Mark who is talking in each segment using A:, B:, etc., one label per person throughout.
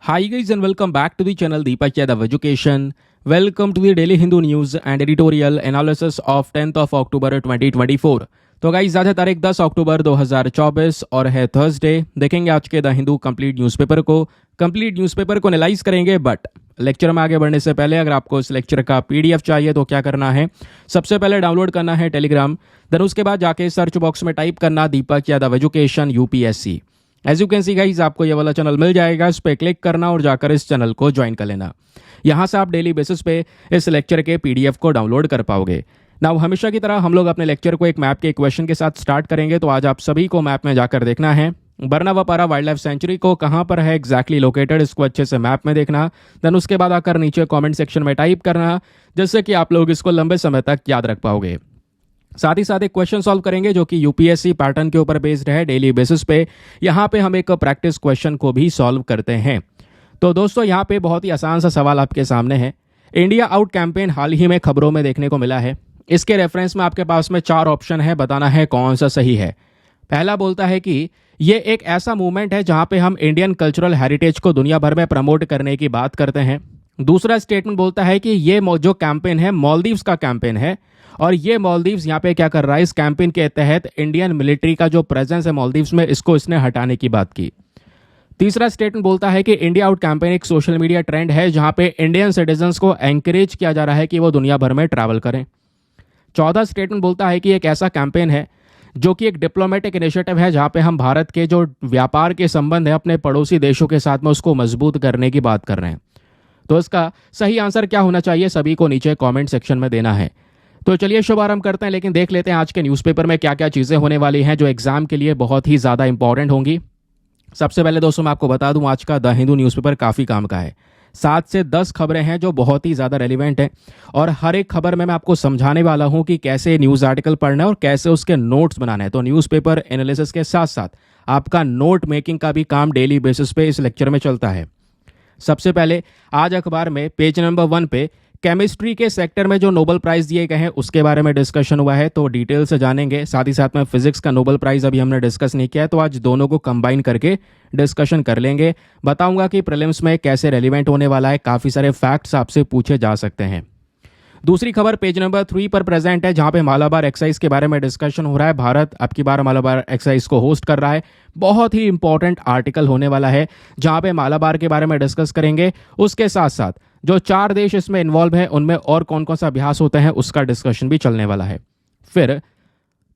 A: Hi guys and welcome back to the channel Deepak Yadav Education. Welcome to the Daily Hindu News and Editorial Analysis of 10th of October 2024. तो guys आज है तारीख 10 अक्टूबर 2024 और है Thursday. देखेंगे आज के द हिंदू कंप्लीट न्यूज़पेपर को एनालाइज करेंगे। बट लेक्चर में आगे बढ़ने से पहले अगर आपको इस लेक्चर का पीडीएफ चाहिए तो क्या करना है, सबसे पहले डाउनलोड करना है टेलीग्राम, देन उसके बाद जाके सर्च बॉक्स में टाइप करना Deepak Yadav education UPSC. As you can see guys आपको ये वाला चैनल मिल जाएगा, इस पर क्लिक करना और जाकर इस चैनल को ज्वाइन कर लेना। यहाँ से आप डेली बेसिस पे इस लेक्चर के पीडीएफ को डाउनलोड कर पाओगे। नाउ हमेशा की तरह हम लोग अपने लेक्चर को एक मैप के क्वेश्चन के साथ स्टार्ट करेंगे। तो आज आप सभी को मैप में जाकर देखना है बरनावापारा वाइल्ड लाइफ सेंचुरी को कहाँ पर है एग्जैक्टली लोकेटेड, इसको अच्छे से मैप में देखना। देन उसके बाद आकर नीचे कमेंट सेक्शन में टाइप करना, जिससे कि आप लोग इसको लंबे समय तक याद रख पाओगे। साथ ही साथ एक क्वेश्चन सॉल्व करेंगे जो कि यूपीएससी पैटर्न के ऊपर बेस्ड है डेली बेसिस पे। यहाँ पे हम एक प्रैक्टिस क्वेश्चन को भी सॉल्व करते हैं। तो दोस्तों यहाँ पे बहुत ही आसान सा सवाल आपके सामने है। इंडिया आउट कैंपेन हाल ही में खबरों में देखने को मिला है। इसके रेफरेंस में आपके पास में 4 ऑप्शन है, बताना है कौन सा सही है। पहला बोलता है कि ये एक ऐसा मूवमेंट है जहां पे हम इंडियन कल्चरल हेरिटेज को दुनिया भर में प्रमोट करने की बात करते हैं। दूसरा स्टेटमेंट बोलता है कि ये जो कैंपेन है मालदीव्स का कैंपेन है और ये मालदीव्स यहाँ पे क्या कर रहा है, इस कैंपेन के तहत इंडियन मिलिट्री का जो प्रेजेंस है मालदीव्स में इसने हटाने की बात की। तीसरा स्टेटमेंट बोलता है कि इंडिया आउट कैंपेन एक सोशल मीडिया ट्रेंड है जहां पे इंडियन सिटीजन्स को एंकरेज किया जा रहा है कि वो दुनिया भर में ट्रैवल करें। चौथा स्टेटमेंट बोलता है कि एक ऐसा कैंपेन है जो कि एक डिप्लोमेटिक इनिशिएटिव है जहां पे हम भारत के जो व्यापार के संबंध है अपने पड़ोसी देशों के साथ में उसको मजबूत करने की बात कर रहे हैं। तो इसका सही आंसर क्या होना चाहिए सभी को नीचे कमेंट सेक्शन में देना है। तो चलिए शुभारंभ करते हैं, लेकिन देख लेते हैं आज के न्यूज़पेपर में क्या क्या चीज़ें होने वाली हैं जो एग्जाम के लिए बहुत ही ज़्यादा इंपॉर्टेंट होंगी। सबसे पहले दोस्तों मैं आपको बता दूं आज का द हिंदू न्यूज़पेपर काफ़ी काम का है। 7 से 10 खबरें हैं जो बहुत ही ज़्यादा रेलिवेंट हैं और हर एक खबर में मैं आपको समझाने वाला हूं कि कैसे न्यूज़ आर्टिकल पढ़ना है और कैसे उसके नोट्स बनाना है। तो न्यूज़पेपर एनालिसिस के साथ साथ आपका नोट मेकिंग का भी काम डेली बेसिस पे इस लेक्चर में चलता है। सबसे पहले आज अखबार में पेज नंबर 1 पे केमिस्ट्री के सेक्टर में जो नोबेल प्राइज दिए गए हैं उसके बारे में डिस्कशन हुआ है, तो डिटेल से जानेंगे। साथ ही साथ में फिजिक्स का नोबेल प्राइज अभी हमने डिस्कस नहीं किया है, तो आज दोनों को कंबाइन करके डिस्कशन कर लेंगे। बताऊंगा कि प्रीलिम्स में कैसे रेलिवेंट होने वाला है, काफ़ी सारे फैक्ट्स आपसे पूछे जा सकते हैं। दूसरी खबर पेज नंबर 3 पर प्रेजेंट है जहां पे मालाबार एक्सरसाइज के बारे में डिस्कशन हो रहा है। भारत अब की बार मालाबार एक्सरसाइज को होस्ट कर रहा है। बहुत ही इंपॉर्टेंट आर्टिकल होने वाला है जहां पे मालाबार के बारे में डिस्कस करेंगे। उसके साथ साथ जो 4 देश इसमें इन्वॉल्व है उनमें और कौन कौन सा अभ्यास होते हैं उसका डिस्कशन भी चलने वाला है। फिर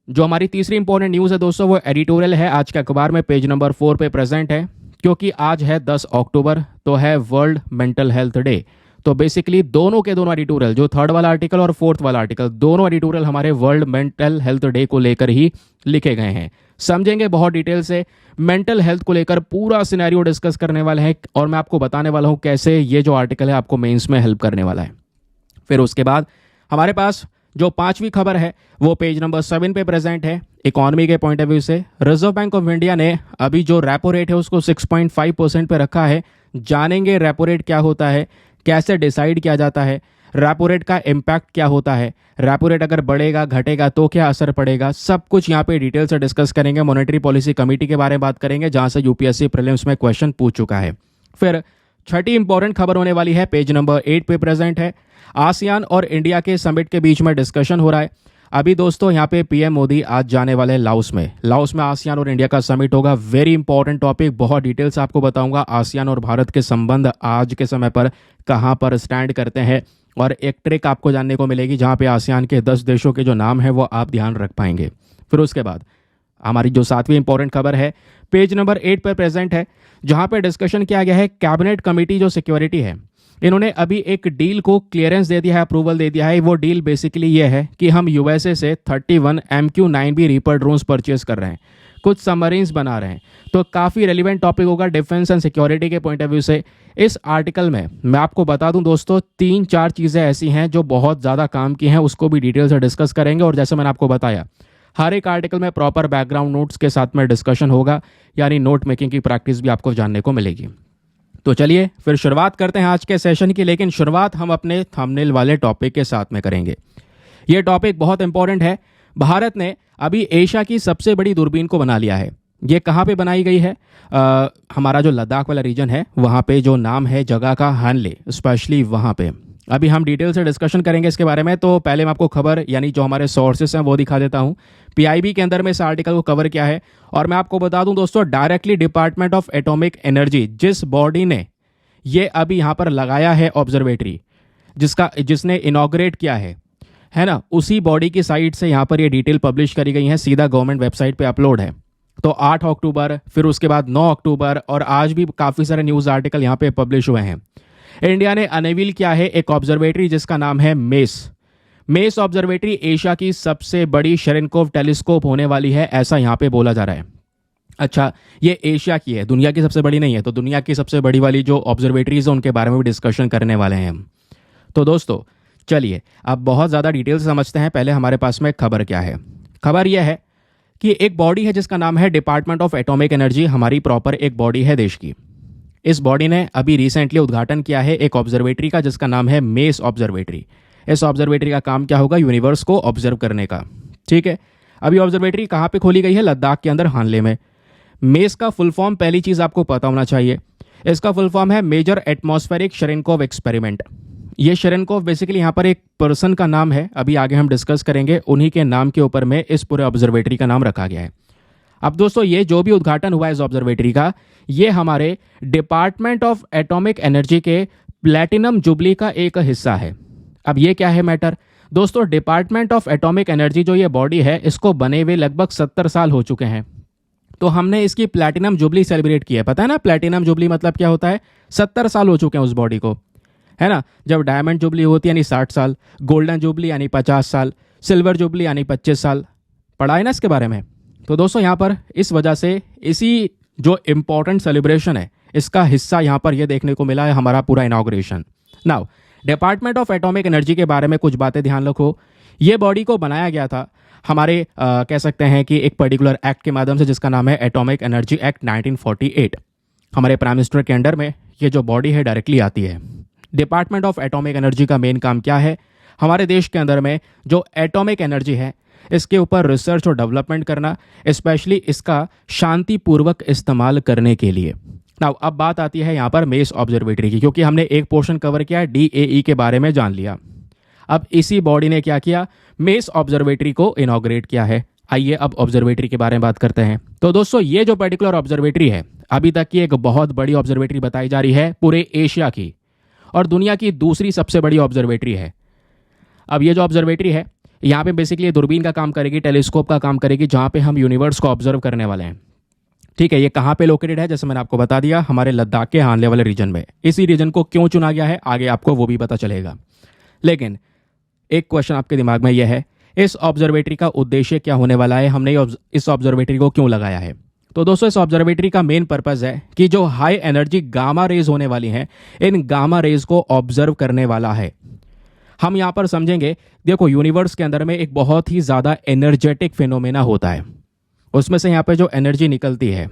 A: जो हमारी तीसरी इंपॉर्टेंट न्यूज़ है दोस्तों वो एडिटोरियल है आज के अखबार में पेज नंबर 4 पे प्रेजेंट है, क्योंकि आज है 10 अक्टूबर तो है वर्ल्ड मेंटल हेल्थ डे। तो बेसिकली दोनों के दोनों एडिटोरियल, जो 3rd वाला आर्टिकल और 4th वाला आर्टिकल, दोनों एडिटोरियल हमारे वर्ल्ड मेंटल हेल्थ डे को लेकर ही लिखे गए हैं। समझेंगे बहुत डिटेल से, मेंटल हेल्थ को लेकर पूरा सिनेरियो डिस्कस करने वाले हैं और मैं आपको बताने वाला हूं कैसे ये जो आर्टिकल है आपको मेंस में हेल्प करने वाला है। फिर उसके बाद हमारे पास जो 5वीं खबर है वो पेज नंबर 7 पे प्रेजेंट है। इकोनॉमी के पॉइंट ऑफ व्यू से रिजर्व बैंक ऑफ इंडिया ने अभी जो रेपो रेट है उसको 6.5% पे रखा है। जानेंगे रेपो रेट क्या होता है, कैसे डिसाइड किया जाता है, रेपो रेट का इम्पैक्ट क्या होता है, रेपो रेट अगर बढ़ेगा घटेगा तो क्या असर पड़ेगा, सब कुछ यहाँ पे डिटेल से डिस्कस करेंगे। मॉनेटरी पॉलिसी कमेटी के बारे में बात करेंगे जहां से यूपीएससी प्रीलिम्स में क्वेश्चन पूछ चुका है। फिर छठी इंपॉर्टेंट खबर होने वाली है, पेज नंबर 8 पे प्रेजेंट है। आसियान और इंडिया के समिट के बीच में डिस्कशन हो रहा है। अभी दोस्तों यहाँ पे पीएम मोदी आज जाने वाले लाओस में आसियान और इंडिया का समिट होगा। वेरी इंपॉर्टेंट टॉपिक, बहुत डिटेल से आपको बताऊंगा आसियान और भारत के संबंध आज के समय पर कहाँ पर स्टैंड करते हैं और एक ट्रिक आपको जानने को मिलेगी जहाँ पे आसियान के 10 देशों के जो नाम है वो आप ध्यान रख पाएंगे। फिर उसके बाद हमारी जो 7वीं इंपॉर्टेंट खबर है पेज नंबर 8 पर प्रेजेंट है जहाँ पे डिस्कशन किया गया है कैबिनेट कमेटी जो सिक्योरिटी है इन्होंने अभी एक डील को क्लियरेंस दे दिया है, अप्रूवल दे दिया है। वो डील बेसिकली ये है कि हम यूएसए से 31 MQ-9B रीपर ड्रोन्स परचेज कर रहे हैं, कुछ सबमरीन्स बना रहे हैं। तो काफ़ी रेलिवेंट टॉपिक होगा डिफेंस एंड सिक्योरिटी के पॉइंट ऑफ व्यू से। इस आर्टिकल में मैं आपको बता दूं दोस्तों 3-4 चीज़ें ऐसी हैं जो बहुत ज़्यादा काम की हैं, उसको भी डिटेल से डिस्कस करेंगे। और जैसे मैंने आपको बताया हर एक आर्टिकल में प्रॉपर बैकग्राउंड नोट्स के साथ में डिस्कशन होगा, यानी नोट मेकिंग की प्रैक्टिस भी आपको जानने को मिलेगी। तो चलिए फिर शुरुआत करते हैं आज के सेशन की, लेकिन शुरुआत हम अपने थंबनेल वाले टॉपिक के साथ में करेंगे। ये टॉपिक बहुत इंपॉर्टेंट है। भारत ने अभी एशिया की सबसे बड़ी दूरबीन को बना लिया है। ये कहाँ पे बनाई गई है? हमारा जो लद्दाख वाला रीजन है वहाँ पे जो नाम है जगह का हानले, स्पेशली वहाँ पे। अभी हम डिटेल से डिस्कशन करेंगे इसके बारे में, तो पहले मैं आपको खबर यानी जो हमारे सोर्सेस हैं वो दिखा देता हूँ। पीआईबी के अंदर में इस आर्टिकल को कवर किया है। और मैं आपको बता दूं दोस्तों, directly department of atomic energy, जिस बॉडी ने ये अभी यहाँ पर लगाया है ऑब्जर्वेटरी, जिसने इनॉग्रेट किया है ना, उसी बॉडी की साइट से यहाँ पर ये डिटेल पब्लिश करी गई है, सीधा गवर्नमेंट वेबसाइट पे अपलोड है। तो 8 अक्टूबर, फिर उसके बाद 9 अक्टूबर और आज भी काफ़ी सारे न्यूज़ आर्टिकल यहाँ पे पब्लिश हुए हैं। इंडिया ने अनवील किया है एक ऑब्जर्वेटरी जिसका नाम है मेस ऑब्जर्वेटरी एशिया की सबसे बड़ी शेरेनकोव टेलीस्कोप होने वाली है, ऐसा यहाँ पे बोला जा रहा है। अच्छा, ये एशिया की है, दुनिया की सबसे बड़ी नहीं है। तो दुनिया की सबसे बड़ी वाली जो ऑब्जर्वेटरीज है उनके बारे में भी डिस्कशन करने वाले हैं हम। तो दोस्तों चलिए अब बहुत ज़्यादा डिटेल से समझते हैं। पहले हमारे पास में खबर क्या है। खबर यह है कि एक बॉडी है जिसका नाम है डिपार्टमेंट ऑफ एटॉमिक एनर्जी, हमारी प्रॉपर एक बॉडी है देश की। इस बॉडी ने अभी रिसेंटली उद्घाटन किया है एक ऑब्जर्वेटरी का जिसका नाम है मेस ऑब्जर्वेटरी। इस ऑब्जर्वेटरी का काम क्या होगा? यूनिवर्स को ऑब्जर्व करने का। ठीक है, अभी ऑब्जर्वेटरी कहाँ पे खोली गई है? लद्दाख के अंदर, हानले में। मेस का फुल फॉर्म पहली चीज़ आपको पता होना चाहिए, इसका फुल फॉर्म है मेजर एटमॉस्फेरिक शेरेनकोव एक्सपेरिमेंट। ये शेरेनकोव बेसिकली यहाँ पर एक पर्सन का नाम है, अभी आगे हम डिस्कस करेंगे। उन्हीं के नाम के ऊपर में इस पूरे ऑब्जर्वेटरी का नाम रखा गया है। अब दोस्तों ये जो भी उद्घाटन हुआ है इस ऑब्जर्वेटरी का, ये हमारे डिपार्टमेंट ऑफ एटॉमिक एनर्जी के प्लैटिनम जुबली का एक हिस्सा है। अब ये क्या है मैटर दोस्तों? डिपार्टमेंट ऑफ एटॉमिक एनर्जी जो ये बॉडी है, इसको बने हुए लगभग 70 साल हो चुके हैं। तो हमने इसकी प्लैटिनम जुबली सेलिब्रेट की है। पता है ना प्लैटिनम जुबली मतलब क्या होता है? 70 साल हो चुके हैं उस बॉडी को, है ना। जब डायमंड जुबली होती है यानी 60 साल, गोल्डन जुबली यानी 50 साल, सिल्वर जुबली यानी 25 साल। पढ़ा है ना इसके बारे में। तो दोस्तों यहाँ पर इस वजह से इसी जो इम्पोर्टेंट सेलिब्रेशन है इसका हिस्सा यहाँ पर यह देखने को मिला है हमारा पूरा inauguration. Now department of atomic energy के बारे में कुछ बातें ध्यान रखो। ये बॉडी को बनाया गया था हमारे कह सकते हैं कि एक पर्टिकुलर एक्ट के माध्यम से जिसका नाम है एटॉमिक एनर्जी एक्ट 1948। हमारे प्राइम मिनिस्टर के अंडर में ये जो बॉडी है डायरेक्टली आती है। डिपार्टमेंट ऑफ एटॉमिक एनर्जी का मेन काम क्या है? हमारे देश के अंदर में जो एटॉमिक एनर्जी है इसके ऊपर रिसर्च और डेवलपमेंट करना, स्पेशली इसका शांतिपूर्वक इस्तेमाल करने के लिए। नाउ अब बात आती है यहाँ पर मेस ऑब्जर्वेटरी की, क्योंकि हमने एक पोर्शन कवर किया है, DAE के बारे में जान लिया। अब इसी बॉडी ने क्या किया? मेस ऑब्जर्वेटरी को इनॉग्रेट किया है। आइए अब ऑब्जर्वेटरी के बारे में बात करते हैं। तो दोस्तों ये जो पर्टिकुलर ऑब्जर्वेटरी है अभी तक की एक बहुत बड़ी ऑब्जर्वेटरी बताई जा रही है पूरे एशिया की, और दुनिया की दूसरी सबसे बड़ी ऑब्जर्वेटरी है। अब ये जो ऑब्जर्वेटरी है यहाँ पे बेसिकली दूरबीन का काम करेगी, टेलीस्कोप का काम करेगी, जहाँ पे हम यूनिवर्स को ऑब्जर्व करने वाले हैं। ठीक है, ये कहाँ पे लोकेटेड है? जैसे मैंने आपको बता दिया, हमारे लद्दाख के हानले वाले रीजन में। इसी रीजन को क्यों चुना गया है आगे आपको वो भी पता चलेगा। लेकिन एक क्वेश्चन आपके दिमाग में यह है, इस ऑब्जर्वेटरी का उद्देश्य क्या होने वाला है? हमने इस ऑब्जर्वेटरी को क्यों लगाया है? तो दोस्तों इस ऑब्जर्वेटरी का मेन पर्पस है कि जो हाई एनर्जी गामा रेज होने वाली हैं, इन गामा रेज को ऑब्जर्व करने वाला है। हम यहाँ पर समझेंगे, देखो यूनिवर्स के अंदर में एक बहुत ही ज़्यादा एनर्जेटिक फिनोमेना होता है, उसमें से यहाँ पे जो एनर्जी निकलती है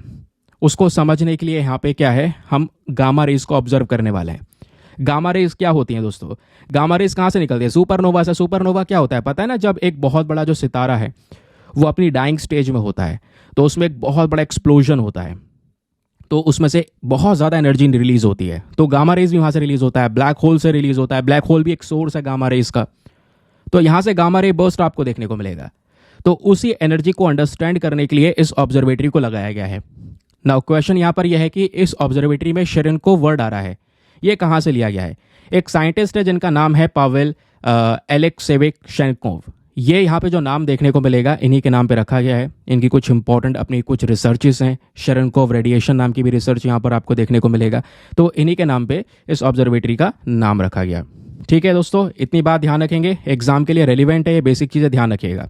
A: उसको समझने के लिए यहाँ पे क्या है, हम गामा रेज को ऑब्जर्व करने वाले हैं। गामा रेज क्या होती हैं दोस्तों? गामा रेज कहाँ से निकलती है? सुपरनोवा से। सुपरनोवा क्या होता है पता है ना? जब एक बहुत बड़ा जो सितारा है वो अपनी डाइंग स्टेज में होता है तो उसमें एक बहुत बड़ा एक्सप्लोजन होता है, तो उसमें से बहुत ज़्यादा एनर्जी रिलीज होती है। तो गामा रेज भी वहाँ से रिलीज होता है, ब्लैक होल से रिलीज होता है। ब्लैक होल भी एक सोर्स है गामा रेज का, तो यहाँ से गामा रे बर्स्ट आपको देखने को मिलेगा। तो उसी एनर्जी को अंडरस्टैंड करने के लिए इस ऑब्जर्वेटरी को लगाया गया है। नाउ क्वेश्चन यहाँ पर यह है कि इस ऑब्जर्वेटरी में शेरेनकोव वर्ड आ रहा है, ये कहाँ से लिया गया है? एक साइंटिस्ट है जिनका नाम है पावेल एलेक्सेविक शेरेनकोव। ये यहाँ पे जो नाम देखने को मिलेगा इन्हीं के नाम पे रखा गया है। इनकी कुछ इंपॉर्टेंट अपनी कुछ रिसर्चेस हैं, शेरेनकोव रेडिएशन नाम की भी रिसर्च यहाँ पर आपको देखने को मिलेगा। तो इन्हीं के नाम पे इस ऑब्जर्वेटरी का नाम रखा गया। ठीक है दोस्तों, इतनी बात ध्यान रखेंगे, एग्जाम के लिए रेलिवेंट है, ये बेसिक चीज़ें ध्यान रखिएगा।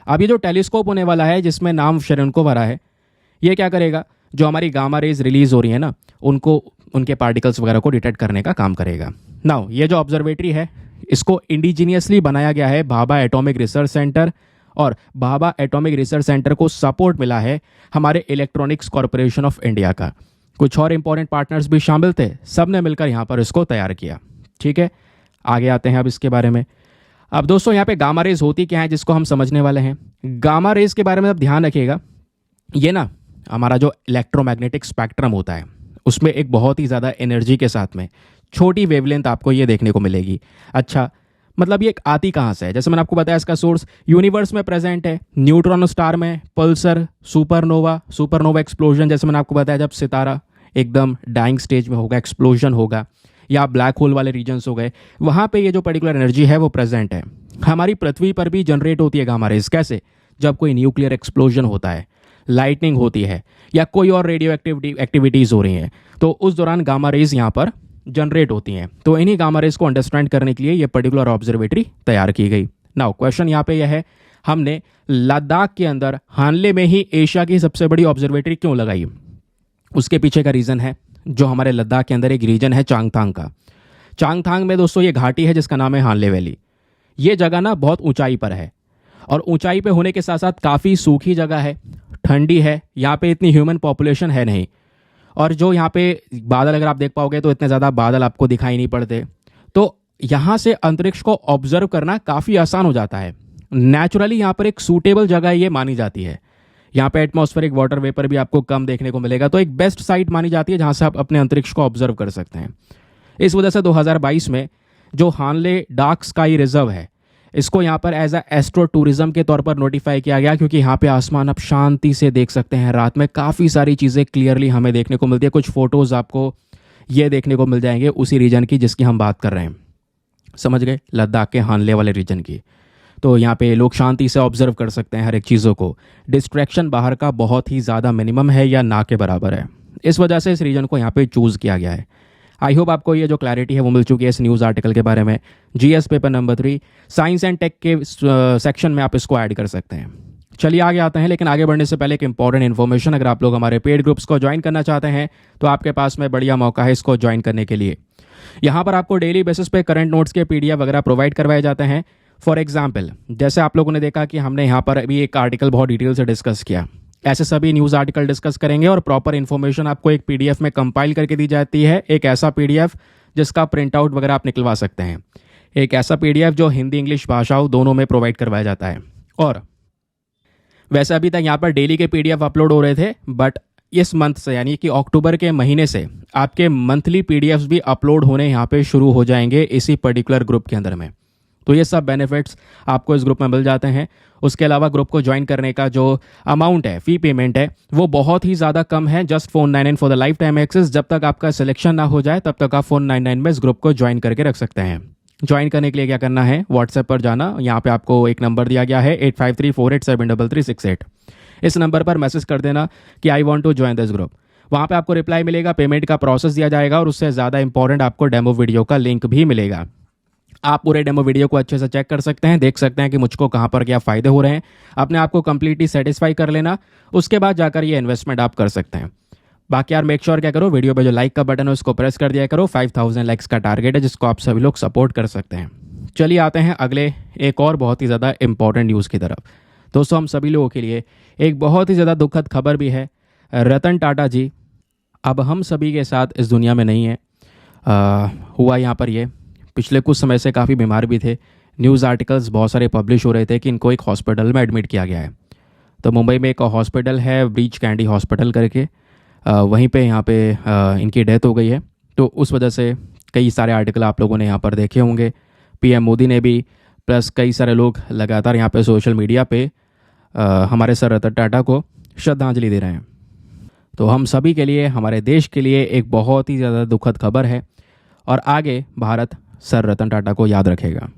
A: अब ये जो टेलीस्कोप होने वाला है जिसमें नाम शेरेनकोव आ रहा है, ये क्या करेगा? जो हमारी गामा रेज रिलीज हो रही है ना, उनको उनके पार्टिकल्स वगैरह को डिटेक्ट करने का काम करेगा। नाउ ये जो ऑब्जर्वेटरी है इसको इंडिजीनियसली बनाया गया है भाभा एटॉमिक रिसर्च सेंटर, और भाभा एटॉमिक रिसर्च सेंटर को सपोर्ट मिला है हमारे इलेक्ट्रॉनिक्स कॉरपोरेशन ऑफ इंडिया का। कुछ और इंपॉर्टेंट पार्टनर्स भी शामिल थे, सब ने मिलकर यहाँ पर इसको तैयार किया। ठीक है, आगे आते हैं अब इसके बारे में। अब दोस्तों यहाँ पे गामा रेज होती क्या है जिसको हम समझने वाले हैं। गामा रेज के बारे में अब ध्यान रखिएगा, ये ना हमारा जो इलेक्ट्रोमैग्नेटिक स्पेक्ट्रम होता है उसमें एक बहुत ही ज़्यादा एनर्जी के साथ में छोटी वेवलेंथ आपको ये देखने को मिलेगी। अच्छा, मतलब ये आती कहाँ से है? जैसे मैंने आपको बताया इसका सोर्स यूनिवर्स में प्रेजेंट है, न्यूट्रॉन स्टार में, पल्सर, सुपरनोवा, सुपरनोवा एक्सप्लोजन, जैसे मैंने आपको बताया जब सितारा एकदम डाइंग स्टेज में होगा, एक्सप्लोजन होगा, या ब्लैक होल वाले रीजन्स हो गए, वहाँ पे ये जो पर्टिकुलर एनर्जी है वो प्रेजेंट है। हमारी पृथ्वी पर भी जनरेट होती है गामा रेज। कैसे? जब कोई न्यूक्लियर एक्सप्लोजन होता है, लाइटनिंग होती है, या कोई और रेडियो एक्टिविटीज़ हो रही हैं, तो उस दौरान गामा रेज यहाँ पर जनरेट होती हैं। तो इन्हीं गामा रेज को अंडरस्टैंड करने के लिए ये पर्टिकुलर ऑब्जर्वेटरी तैयार की गई। नाउ क्वेश्चन यहाँ पे यह है, हमने लद्दाख के अंदर हानले में ही एशिया की सबसे बड़ी ऑब्जर्वेटरी क्यों लगाई? उसके पीछे का रीज़न है, जो हमारे लद्दाख के अंदर एक रीजन है चांगथांग का। चांगथांग में दोस्तों ये घाटी है जिसका नाम है हानले वैली। ये जगह ना बहुत ऊंचाई पर है, और ऊंचाई पे होने के साथ साथ काफ़ी सूखी जगह है, ठंडी है, यहाँ पे इतनी ह्यूमन पॉपुलेशन है नहीं, और जो यहाँ पे बादल अगर आप देख पाओगे तो इतने ज़्यादा बादल आपको दिखाई नहीं पड़ते। तो यहाँ से अंतरिक्ष को ऑब्जर्व करना काफ़ी आसान हो जाता है। नेचुरली यहाँ पर एक सूटेबल जगह ये मानी जाती है। यहाँ पे एटमॉस्फेरिक वाटर वेपर भी आपको कम देखने को मिलेगा, तो एक बेस्ट साइट मानी जाती है जहाँ से आप अपने अंतरिक्ष को ऑब्जर्व कर सकते हैं। इस वजह से 2022 में जो हानले डार्क स्काई रिजर्व है, इसको यहाँ पर एज अ एस्ट्रो टूरिज्म के तौर पर नोटिफाई किया गया, क्योंकि यहाँ पे आसमान आप शांति से देख सकते हैं। रात में काफ़ी सारी चीज़ें क्लियरली हमें देखने को मिलती है। कुछ फोटोज़ आपको ये देखने को मिल जाएंगे उसी रीजन की जिसकी हम बात कर रहे हैं। समझ गए? लद्दाख के हानले वाले रीजन की। तो यहाँ पे लोग शांति से ऑब्जर्व कर सकते हैं हर एक चीज़ों को। डिस्ट्रैक्शन बाहर का बहुत ही ज़्यादा मिनिमम है या ना के बराबर है। इस वजह से इस रीजन को यहाँ पे चूज़ किया गया है। आई होप आपको ये जो क्लैरिटी है वो मिल चुकी है इस न्यूज़ आर्टिकल के बारे में। GS paper number 3 science and tech के सेक्शन में आप इसको ऐड कर सकते हैं। चलिए आगे आते हैं, लेकिन आगे बढ़ने से पहले एक इंपॉर्टेंट इन्फॉर्मेशन, अगर आप लोग हमारे पेड ग्रुप्स को ज्वाइन करना चाहते हैं तो आपके पास में बढ़िया मौका है इसको ज्वाइन करने के लिए। यहाँ पर आपको डेली बेसिस पे करंट नोट्स के पीडीएफ वगैरह प्रोवाइड करवाए जाते हैं। फॉर एग्जाम्पल, जैसे आप लोगों ने देखा कि हमने यहाँ पर अभी एक आर्टिकल बहुत डिटेल से डिस्कस किया, ऐसे सभी न्यूज़ आर्टिकल डिस्कस करेंगे और प्रॉपर इन्फॉर्मेशन आपको एक पीडीएफ में कंपाइल करके दी जाती है। एक ऐसा पीडीएफ जिसका प्रिंट आउट वगैरह आप निकलवा सकते हैं, एक ऐसा पीडीएफ जो हिंदी इंग्लिश भाषाओं दोनों में प्रोवाइड करवाया जाता है। और वैसे अभी तक यहाँ पर डेली के पीडीएफ अपलोड हो रहे थे, बट इस मंथ से यानी कि अक्टूबर के महीने से आपके मंथली पीडीएफ्स भी अपलोड होने यहाँ पे शुरू हो जाएंगे इसी पर्टिकुलर ग्रुप के अंदर में। तो ये सब बेनिफिट्स आपको इस ग्रुप में मिल जाते हैं। उसके अलावा ग्रुप को ज्वाइन करने का जो अमाउंट है, फी पेमेंट है, वो बहुत ही ज़्यादा कम है। Just 499 for the lifetime access. जब तक आपका सिलेक्शन ना हो जाए तब तक आप 499 में इस ग्रुप को ज्वाइन करके रख सकते हैं। ज्वाइन करने के लिए क्या करना है, व्हाट्सएप पर जाना, यहाँ पे आपको एक नंबर दिया गया है 8534873368। इस नंबर पर मैसेज कर देना कि I want to join this group. वहाँ पे आपको रिप्लाई मिलेगा, पेमेंट का प्रोसेस दिया जाएगा और उससे ज़्यादा इंपॉर्टेंट आपको डेमो वीडियो का लिंक भी मिलेगा। आप पूरे डेमो वीडियो को अच्छे से चेक कर सकते हैं, देख सकते हैं कि मुझको कहाँ पर क्या फ़ायदे हो रहे हैं, अपने आप को कंप्लीटली सेटिस्फाई कर लेना। उसके बाद जाकर ये इन्वेस्टमेंट आप कर सकते हैं। बाकी यार मेक श्योर क्या करो, वीडियो पे जो लाइक का बटन है उसको प्रेस कर दिया करो। 5000 लाइक्स का टारगेट है जिसको आप सभी लोग सपोर्ट कर सकते हैं। चलिए आते हैं अगले एक और बहुत ही ज़्यादा इंपॉर्टेंट न्यूज़ की तरफ। दोस्तों, हम सभी लोगों के लिए एक बहुत ही ज़्यादा दुखद खबर भी है। रतन टाटा जी अब हम सभी के साथ इस दुनिया में नहीं है। हुआ यहाँ पर ये, पिछले कुछ समय से काफ़ी बीमार भी थे। न्यूज़ आर्टिकल्स बहुत सारे पब्लिश हो रहे थे कि इनको एक हॉस्पिटल में एडमिट किया गया है। तो मुंबई में एक हॉस्पिटल है ब्रीच कैंडी हॉस्पिटल करके, वहीं पे यहाँ पे इनकी डेथ हो गई है। तो उस वजह से कई सारे आर्टिकल आप लोगों ने यहाँ पर देखे होंगे। पीएम मोदी ने भी, प्लस कई सारे लोग लगातार यहाँ पे सोशल मीडिया पे हमारे सर रतन टाटा को श्रद्धांजलि दे रहे हैं। तो हम सभी के लिए, हमारे देश के लिए एक बहुत ही ज़्यादा दुखद खबर है और आगे भारत सर रतन टाटा को याद रखेगा।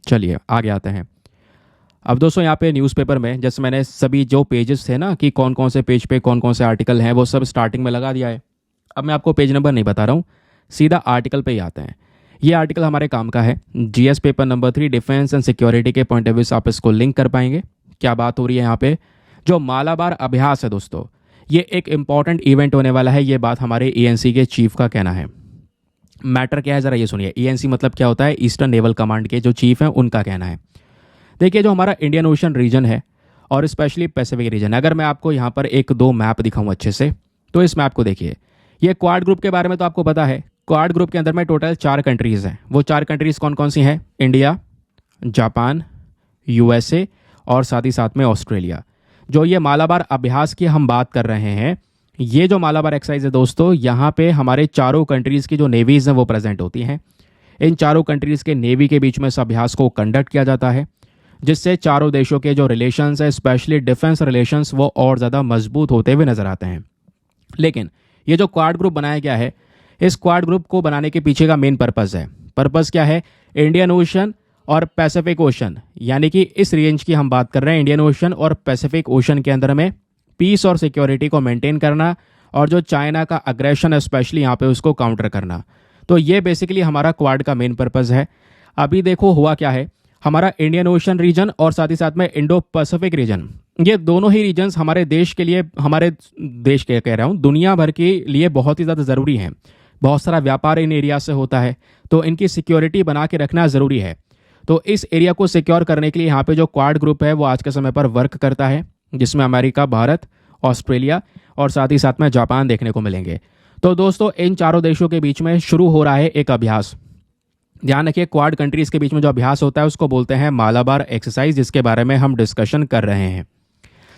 A: चलिए आगे आते हैं। अब दोस्तों यहाँ पे न्यूज़पेपर में जैसे मैंने सभी जो पेजेस थे ना कि कौन कौन से पेज पे कौन कौन से आर्टिकल हैं वो सब स्टार्टिंग में लगा दिया है। अब मैं आपको पेज नंबर नहीं बता रहा हूँ, सीधा आर्टिकल पे ही आते हैं। ये आर्टिकल हमारे काम का है, GS paper number 3 defence and security के पॉइंट ऑफ व्यू से आप इसको लिंक कर पाएंगे। क्या बात हो रही है यहाँ पे, जो मालाबार अभ्यास है दोस्तों, ये एक इंपॉर्टेंट इवेंट होने वाला है। ये बात हमारे ईएनसी के चीफ का कहना है। मैटर क्या है ज़रा ये सुनिए। ईएनसी मतलब क्या होता है, ईस्टर्न नेवल कमांड के जो चीफ हैं उनका कहना है। देखिए जो हमारा इंडियन ओशन रीजन है और स्पेशली पैसिफिक रीजन, अगर मैं आपको यहाँ पर एक दो मैप दिखाऊँ अच्छे से, तो इस मैप को देखिए। ये क्वाड ग्रुप के बारे में तो आपको पता है। क्वाड ग्रुप के अंदर में टोटल 4 कंट्रीज़ हैं। वो 4 कंट्रीज़ कौन कौन सी हैं? इंडिया, जापान, यूएसए और साथ ही साथ में ऑस्ट्रेलिया। जो ये मालाबार अभ्यास की हम बात कर रहे हैं, ये जो मालाबार एक्सरसाइज है दोस्तों, यहाँ पे हमारे चारों कंट्रीज़ की जो नेवीज़ हैं वो प्रेजेंट होती हैं। इन चारों कंट्रीज़ के नेवी के बीच में इस अभ्यास को कंडक्ट किया जाता है, जिससे चारों देशों के जो रिलेशंस है, स्पेशली डिफेंस रिलेशंस, वो और ज़्यादा मजबूत होते हुए नजर आते हैं। लेकिन ये जो क्वाड ग्रुप बनाया गया है, इस क्वाड ग्रुप को बनाने के पीछे का मेन पर्पस क्या है? इंडियन ओशन और पैसिफिक ओशन, यानी कि इस रेंज की हम बात कर रहे हैं, इंडियन ओशन और पैसिफिक ओशन के अंदर में पीस और सिक्योरिटी को मेंटेन करना, और जो चाइना का अग्रेशन है स्पेशली यहाँ पे उसको काउंटर करना। तो ये बेसिकली हमारा क्वाड का मेन पर्पस है। अभी देखो हुआ क्या है, हमारा इंडियन ओशन रीजन और साथ ही साथ में इंडो पैसिफिक रीजन, ये दोनों ही रीजन्स हमारे देश के लिए, हमारे देश के कह रहा हूँ, दुनिया भर के लिए बहुत ही ज़्यादा ज़रूरी हैं। बहुत सारा व्यापार इन एरिया से होता है, तो इनकी सिक्योरिटी बना के रखना ज़रूरी है। तो इस एरिया को सिक्योर करने के लिए यहाँ पे जो क्वाड ग्रुप है वो आज के समय पर वर्क करता है, जिसमें अमेरिका, भारत, ऑस्ट्रेलिया और साथ ही साथ में जापान देखने को मिलेंगे। तो दोस्तों, इन चारों देशों के बीच में शुरू हो रहा है एक अभ्यास। ध्यान रखिए, क्वाड कंट्रीज के बीच में जो अभ्यास होता है उसको बोलते हैं मालाबार एक्सरसाइज, जिसके बारे में हम डिस्कशन कर रहे हैं।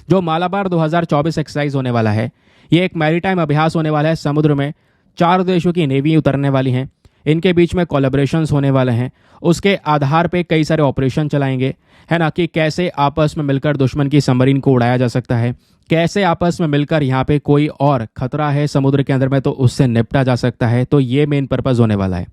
A: जो मालाबार 2024 एक्सरसाइज होने वाला है, ये एक मैरीटाइम अभ्यास होने वाला है। समुद्र में चार देशों की नेवी उतरने वाली हैं, इनके बीच में कोलैबोरेशंस होने वाले हैं। उसके आधार पे कई सारे ऑपरेशन चलाएंगे, है ना, कि कैसे आपस में मिलकर दुश्मन की सबमरीन को उड़ाया जा सकता है, कैसे आपस में मिलकर यहाँ पे कोई और खतरा है समुद्र के अंदर में तो उससे निपटा जा सकता है। तो ये मेन पर्पस होने वाला है।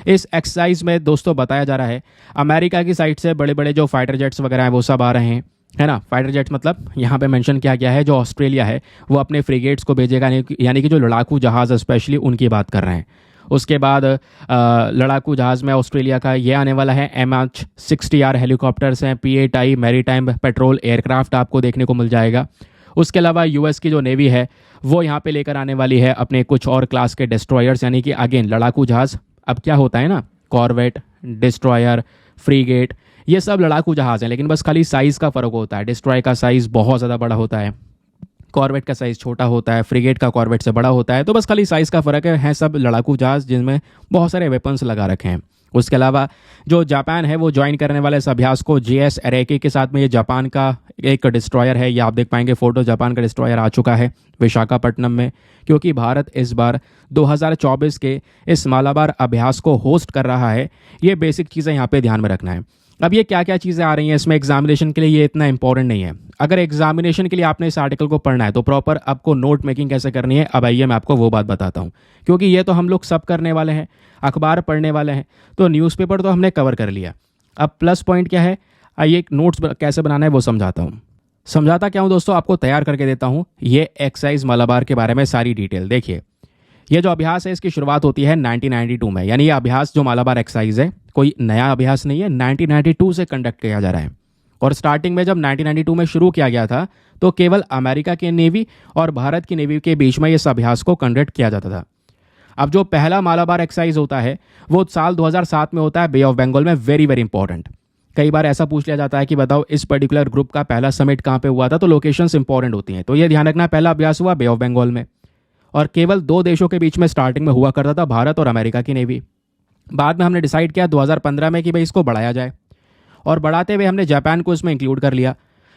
A: इस एक्सरसाइज में दोस्तों बताया जा रहा है, अमेरिका की साइड से बड़े बड़े जो फाइटर जेट्स वगैरह हैं वो सब आ रहे हैं, है ना। फाइटर जेट्स मतलब यहाँ पे मेंशन किया गया है, जो ऑस्ट्रेलिया है वो अपने फ्रिगेट्स को भेजेगा, यानी कि जो लड़ाकू जहाज़ स्पेशली उनकी बात कर रहे हैं। उसके बाद लड़ाकू जहाज़ में ऑस्ट्रेलिया का ये आने वाला है, MH-60R हेलीकॉप्टर्स हैं, P-8I मैरीटाइम पेट्रोल एयरक्राफ्ट आपको देखने को मिल जाएगा। उसके अलावा यूएस की जो नेवी है वो यहाँ पे लेकर आने वाली है अपने कुछ और क्लास के डिस्ट्रॉयर्स, यानी कि अगेन लड़ाकू जहाज़। अब क्या होता है ना, कॉर्वेट, डिस्ट्रॉयर, फ्रीगेट, ये सब लड़ाकू जहाज़ हैं, लेकिन बस खाली साइज़ का फ़र्क होता है। डिस्ट्रॉयर का साइज़ बहुत ज़्यादा बड़ा होता है, कॉर्वेट का साइज़ छोटा होता है, फ्रिगेट का कॉर्वेट से बड़ा होता है। तो बस खाली साइज़ का फ़र्क है सब लड़ाकू जहाज़ जिनमें बहुत सारे वेपन्स लगा रखे हैं। उसके अलावा जो जापान है वो ज्वाइन करने वाले इस अभ्यास को JS एरेकी के साथ में, ये जापान का एक डिस्ट्रॉयर है, ये आप देख पाएंगे फोटो, जापान का डिस्ट्रॉयर आ चुका है विशाखापट्टनम में, क्योंकि भारत इस बार 2024 के इस मालाबार अभ्यास को होस्ट कर रहा है। ये बेसिक चीज़ें यहाँ पे ध्यान में रखना है। अब ये क्या क्या चीज़ें आ रही हैं इसमें एग्जामिनेशन के लिए, ये इतना इंपॉर्टेंट नहीं है। अगर एग्जामिनेशन के लिए आपने इस आर्टिकल को पढ़ना है तो प्रॉपर आपको नोट मेकिंग कैसे करनी है, अब आइए मैं आपको वो बात बताता हूँ। क्योंकि ये तो हम लोग सब करने वाले हैं, अखबार पढ़ने वाले हैं, तो न्यूज़पेपर तो हमने कवर कर लिया। अब प्लस पॉइंट क्या है, आइए नोट्स कैसे बनाना है वो समझाता हूँ। समझाता क्या हूँ दोस्तों, आपको तैयार करके देता हूँ ये एक्सरसाइज मालाबार के बारे में सारी डिटेल। देखिए, ये जो अभ्यास है इसकी शुरुआत होती है 1992 में, यानी ये अभ्यास जो मालाबार एक्सरसाइज है कोई नया अभ्यास नहीं है, 1992 से कंडक्ट किया जा रहा है। और स्टार्टिंग में जब 1992 में शुरू किया गया था तो केवल अमेरिका की नेवी और भारत की नेवी के बीच में इस अभ्यास को कंडक्ट किया जाता था। अब जो पहला मालाबार एक्सरसाइज होता है वो साल 2007 में होता है, बे ऑफ बंगाल में। Very very important. कई बार ऐसा पूछ लिया जाता है कि बताओ इस पर्टिकुलर ग्रुप का पहला समिट कहाँ पे हुआ था, तो लोकेशंस इंपॉर्टेंट होती हैं। तो ये ध्यान रखना, पहला अभ्यास हुआ बे ऑफ बंगाल में, और केवल दो देशों के बीच में स्टार्टिंग में हुआ करता था, भारत और अमेरिका की नेवी। बाद में हमने डिसाइड किया 2015 में कि भाई इसको बढ़ाया जाए, और बढ़ाते हुए हमने जापान को इसमें इंक्लूड कर लिया।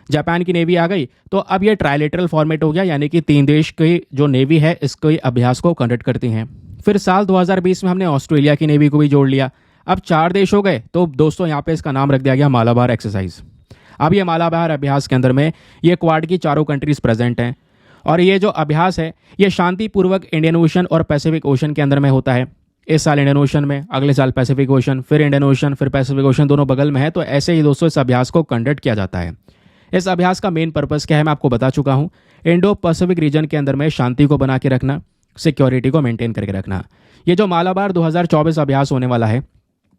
A: जापान की नेवी आ गई, तो अब ये ट्राइलेटरल फॉर्मेट हो गया, यानी कि तीन देश की जो नेवी है इसको अभ्यास को कंडक्ट करती हैं। फिर साल 2020 में हमने ऑस्ट्रेलिया की नेवी को भी जोड़ लिया। अब चार देश हो गए, तो दोस्तों यहाँ पे इसका नाम रख दिया गया मालाबार एक्सरसाइज। अब ये मालाबार अभ्यास के अंदर में ये क्वाड की चारों कंट्रीज प्रेजेंट हैं, और ये जो अभ्यास है ये शांतिपूर्वक इंडियन ओशन और पैसिफिक ओशन के अंदर में होता है। इस साल इंडियन ओशन में, अगले साल पैसिफिक ओशन, फिर इंडियन ओशन, फिर पैसिफिक ओशन, दोनों बगल में है। तो ऐसे ही दोस्तों इस अभ्यास को कंडक्ट किया जाता है। इस अभ्यास का मेन पर्पस क्या है मैं आपको बता चुका हूँ। इंडो पैसिफिक रीजन के अंदर में शांति को बना के रखना, सिक्योरिटी को मेंटेन करके रखना। ये जो मालाबार 2024 अभ्यास होने वाला है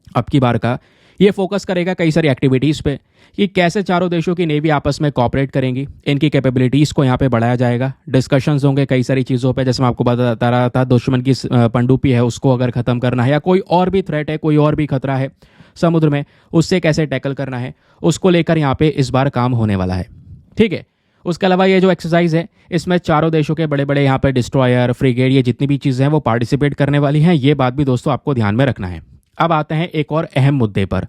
A: अब की बार का, ये फोकस करेगा कई सारी एक्टिविटीज़ पे, कि कैसे चारों देशों की नेवी आपस में कॉपरेट करेंगी, इनकी कैपेबिलिटीज़ को यहाँ पे बढ़ाया जाएगा। डिस्कशंस होंगे कई सारी चीज़ों पे, जैसे मैं आपको बता रहा था, दुश्मन की पनडुब्बी है उसको अगर ख़त्म करना है, या कोई और भी थ्रेट है, कोई और भी खतरा है समुद्र में, उससे कैसे टैकल करना है, उसको लेकर यहाँ पे इस बार काम होने वाला है। ठीक है। उसके अलावा ये जो एक्सरसाइज है इसमें चारों देशों के बड़े बड़े यहाँ पे डिस्ट्रॉयर, फ्रिगेट, ये जितनी भी चीज़ें हैं वो पार्टिसिपेट करने वाली हैं। ये बात भी दोस्तों आपको ध्यान में रखना है। अब आते हैं एक और अहम मुद्दे पर।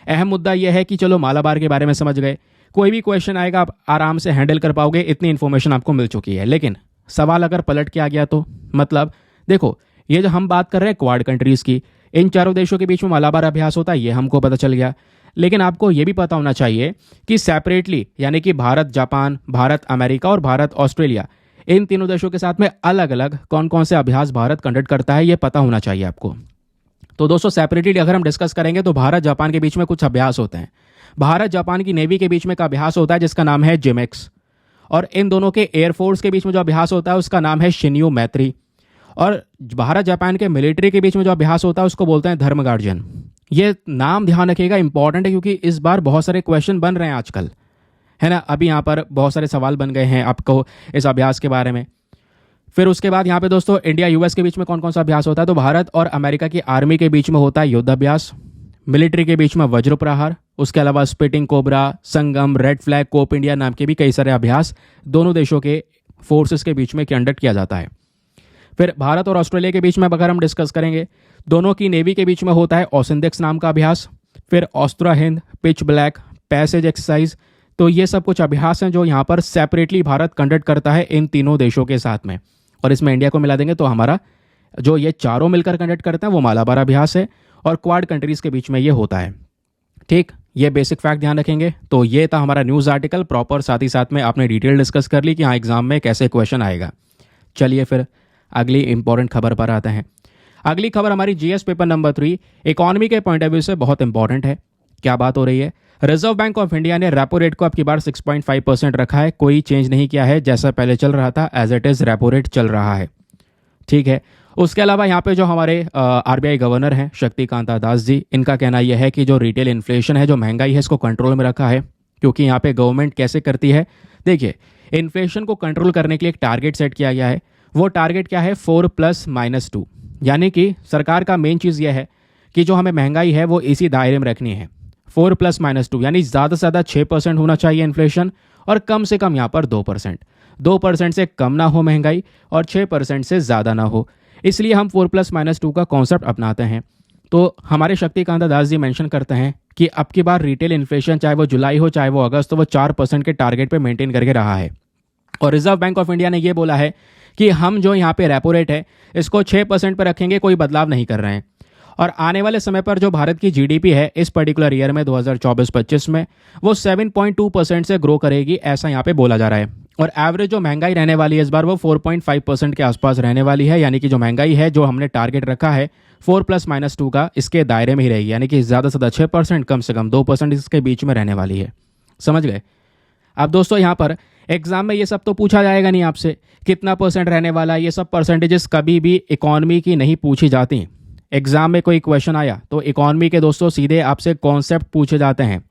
A: अहम मुद्दा यह है कि चलो मालाबार के बारे में समझ गए, कोई भी क्वेश्चन आएगा आप आराम से हैंडल कर पाओगे, इतनी इन्फॉर्मेशन आपको मिल चुकी है। लेकिन सवाल अगर पलट के आ गया तो मतलब देखो, ये जो हम बात कर रहे हैं क्वाड कंट्रीज़ की, इन चारों देशों के बीच में मालाबार अभ्यास होता है, ये हमको पता चल गया। लेकिन आपको ये भी पता होना चाहिए कि सेपरेटली, यानी कि भारत जापान, भारत अमेरिका और भारत ऑस्ट्रेलिया, इन तीनों देशों के साथ में अलग अलग कौन कौन से अभ्यास भारत कंडक्ट करता है, ये पता होना चाहिए आपको। तो दोस्तों सेपरेटली अगर हम डिस्कस करेंगे तो भारत जापान के बीच में कुछ अभ्यास होते हैं। भारत जापान की नेवी के बीच में एक अभ्यास होता है जिसका नाम है जिमेक्स, और इन दोनों के एयरफोर्स के बीच में जो अभ्यास होता है उसका नाम है शिन्यू मैत्री, और भारत जापान के मिलिट्री के बीच में जो अभ्यास होता है उसको बोलते हैं धर्म गार्जियन। ये नाम ध्यान रखिएगा, इंपॉर्टेंट है, क्योंकि इस बार बहुत सारे क्वेश्चन बन रहे हैं आजकल, है ना। अभी यहाँ पर बहुत सारे सवाल बन गए हैं आपको इस अभ्यास के बारे में। फिर उसके बाद यहाँ पे दोस्तों इंडिया यूएस के बीच में कौन कौन सा अभ्यास होता है, तो भारत और अमेरिका की आर्मी के बीच में होता है युद्धाभ्यास, मिलिट्री के बीच में वज्र प्रहार, उसके अलावा स्पिटिंग कोबरा, संगम, रेड फ्लैग, कोप इंडिया नाम के भी कई सारे अभ्यास दोनों देशों के फोर्सेस के बीच में कंडक्ट किया जाता है। फिर भारत और ऑस्ट्रेलिया के बीच में अगर हम डिस्कस करेंगे, दोनों की नेवी के बीच में होता है ओसिंडेक्स नाम का अभ्यास। फिर Austra Hind, pitch black, passage exercise, तो ये सब कुछ अभ्यास हैं जो यहाँ पर सेपरेटली भारत कंडक्ट करता है इन तीनों देशों के साथ में, और इसमें इंडिया को मिला देंगे तो हमारा जो ये चारों मिलकर कंडक्ट करते हैं वो मालाबार अभ्यास है, और क्वाड कंट्रीज़ के बीच में ये होता है। ठीक, ये बेसिक फैक्ट ध्यान रखेंगे। तो ये था हमारा न्यूज़ आर्टिकल प्रॉपर, साथ ही साथ में आपने डिटेल डिस्कस कर ली कि हाँ एग्जाम में कैसे क्वेश्चन आएगा। चलिए फिर अगली इंपॉर्टेंट खबर पर आते हैं। अगली खबर हमारी जीएस पेपर नंबर 3 इकोनॉमी के पॉइंट ऑफ व्यू से बहुत इंपॉर्टेंट है। क्या बात हो रही है, रिजर्व बैंक ऑफ इंडिया ने रेपो रेट को अब की बार 6.5% रखा है, कोई चेंज नहीं किया है, जैसा पहले चल रहा था as it is repo rate चल रहा है। ठीक है, उसके अलावा यहाँ पे जो हमारे आरबीआई गवर्नर हैं शक्तिकांता दास जी, इनका कहना यह है कि जो रिटेल इन्फ्लेशन है, जो महंगाई है, इसको कंट्रोल में रखा है। क्योंकि यहाँ पे गवर्नमेंट कैसे करती है, देखिए इन्फ्लेशन को कंट्रोल करने के लिए एक टारगेट सेट किया गया है। वो टारगेट क्या है, 4+-2, यानी कि सरकार का मेन चीज़ यह है कि जो हमें महंगाई है वो इसी दायरे में रखनी है, 4+-2, यानी ज़्यादा से ज़्यादा 6% होना चाहिए इन्फ्लेशन, और कम से कम यहाँ पर 2% से कम ना हो महंगाई और 6% से ज़्यादा ना हो। इसलिए हम 4+-2 का कॉन्सेप्ट अपनाते हैं। तो हमारे शक्तिकांता दास जी मेंशन करते हैं कि अब की बार रिटेल इन्फ्लेशन चाहे वो जुलाई हो चाहे वो अगस्त, तो वो 4% के टारगेट पे मेंटेन करके रहा है। और रिजर्व बैंक ऑफ इंडिया ने ये बोला है कि हम जो यहाँ पे रेपो रेट है इसको 6% पर रखेंगे, कोई बदलाव नहीं कर रहे हैं। और आने वाले समय पर जो भारत की जीडीपी है इस पर्टिकुलर ईयर में 2024-25 में वो 7.2% से ग्रो करेगी, ऐसा यहाँ पे बोला जा रहा है। और एवरेज जो महंगाई रहने वाली है इस बार वो 4.5% के आसपास रहने वाली है, यानी कि जो महंगाई है जो हमने टारगेट रखा है 4+-2 का, इसके दायरे में ही रहेगी, यानी कि ज़्यादा से ज़्यादा 6%, कम से कम 2% इसके बीच में रहने वाली है। समझ गए। अब दोस्तों यहाँ पर एग्जाम में ये सब तो पूछा जाएगा नहीं आपसे कितना परसेंट रहने वाला है, ये सब परसेंटेजेस कभी भी इकॉनमी की नहीं पूछी जाती। एग्जाम में कोई क्वेश्चन आया तो इकॉनमी के दोस्तों सीधे आपसे कॉन्सेप्ट पूछे जाते हैं,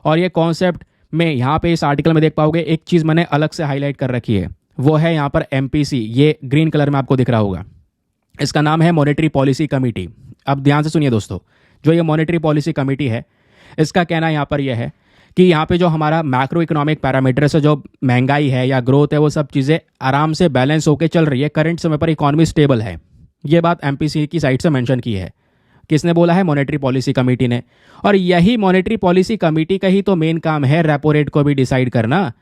A: और ये कॉन्सेप्ट में यहाँ पे इस आर्टिकल में देख पाओगे एक चीज़ मैंने अलग से हाईलाइट कर रखी है, वो है यहाँ पर एमपीसी, ये ग्रीन कलर में आपको दिख रहा होगा, इसका नाम है मॉनेटरी पॉलिसी कमेटी। अब ध्यान से सुनिए दोस्तों, जो ये मॉनेटरी पॉलिसी कमेटी है इसका कहना यहाँ पर यह है कि यहाँ पे जो हमारा मैक्रो इकोनॉमिक पैरामीटर्स है, जो महंगाई है या ग्रोथ है, वो सब चीज़ें आराम से बैलेंस होकर चल रही है, करंट समय पर इकॉनमी स्टेबल है। ये बात एमपीसी की साइड से मेंशन की है। किसने बोला है, मॉनेटरी पॉलिसी कमेटी ने। और यही मॉनेटरी पॉलिसी कमेटी का ही तो मेन काम है रेपो रेट को भी डिसाइड करना।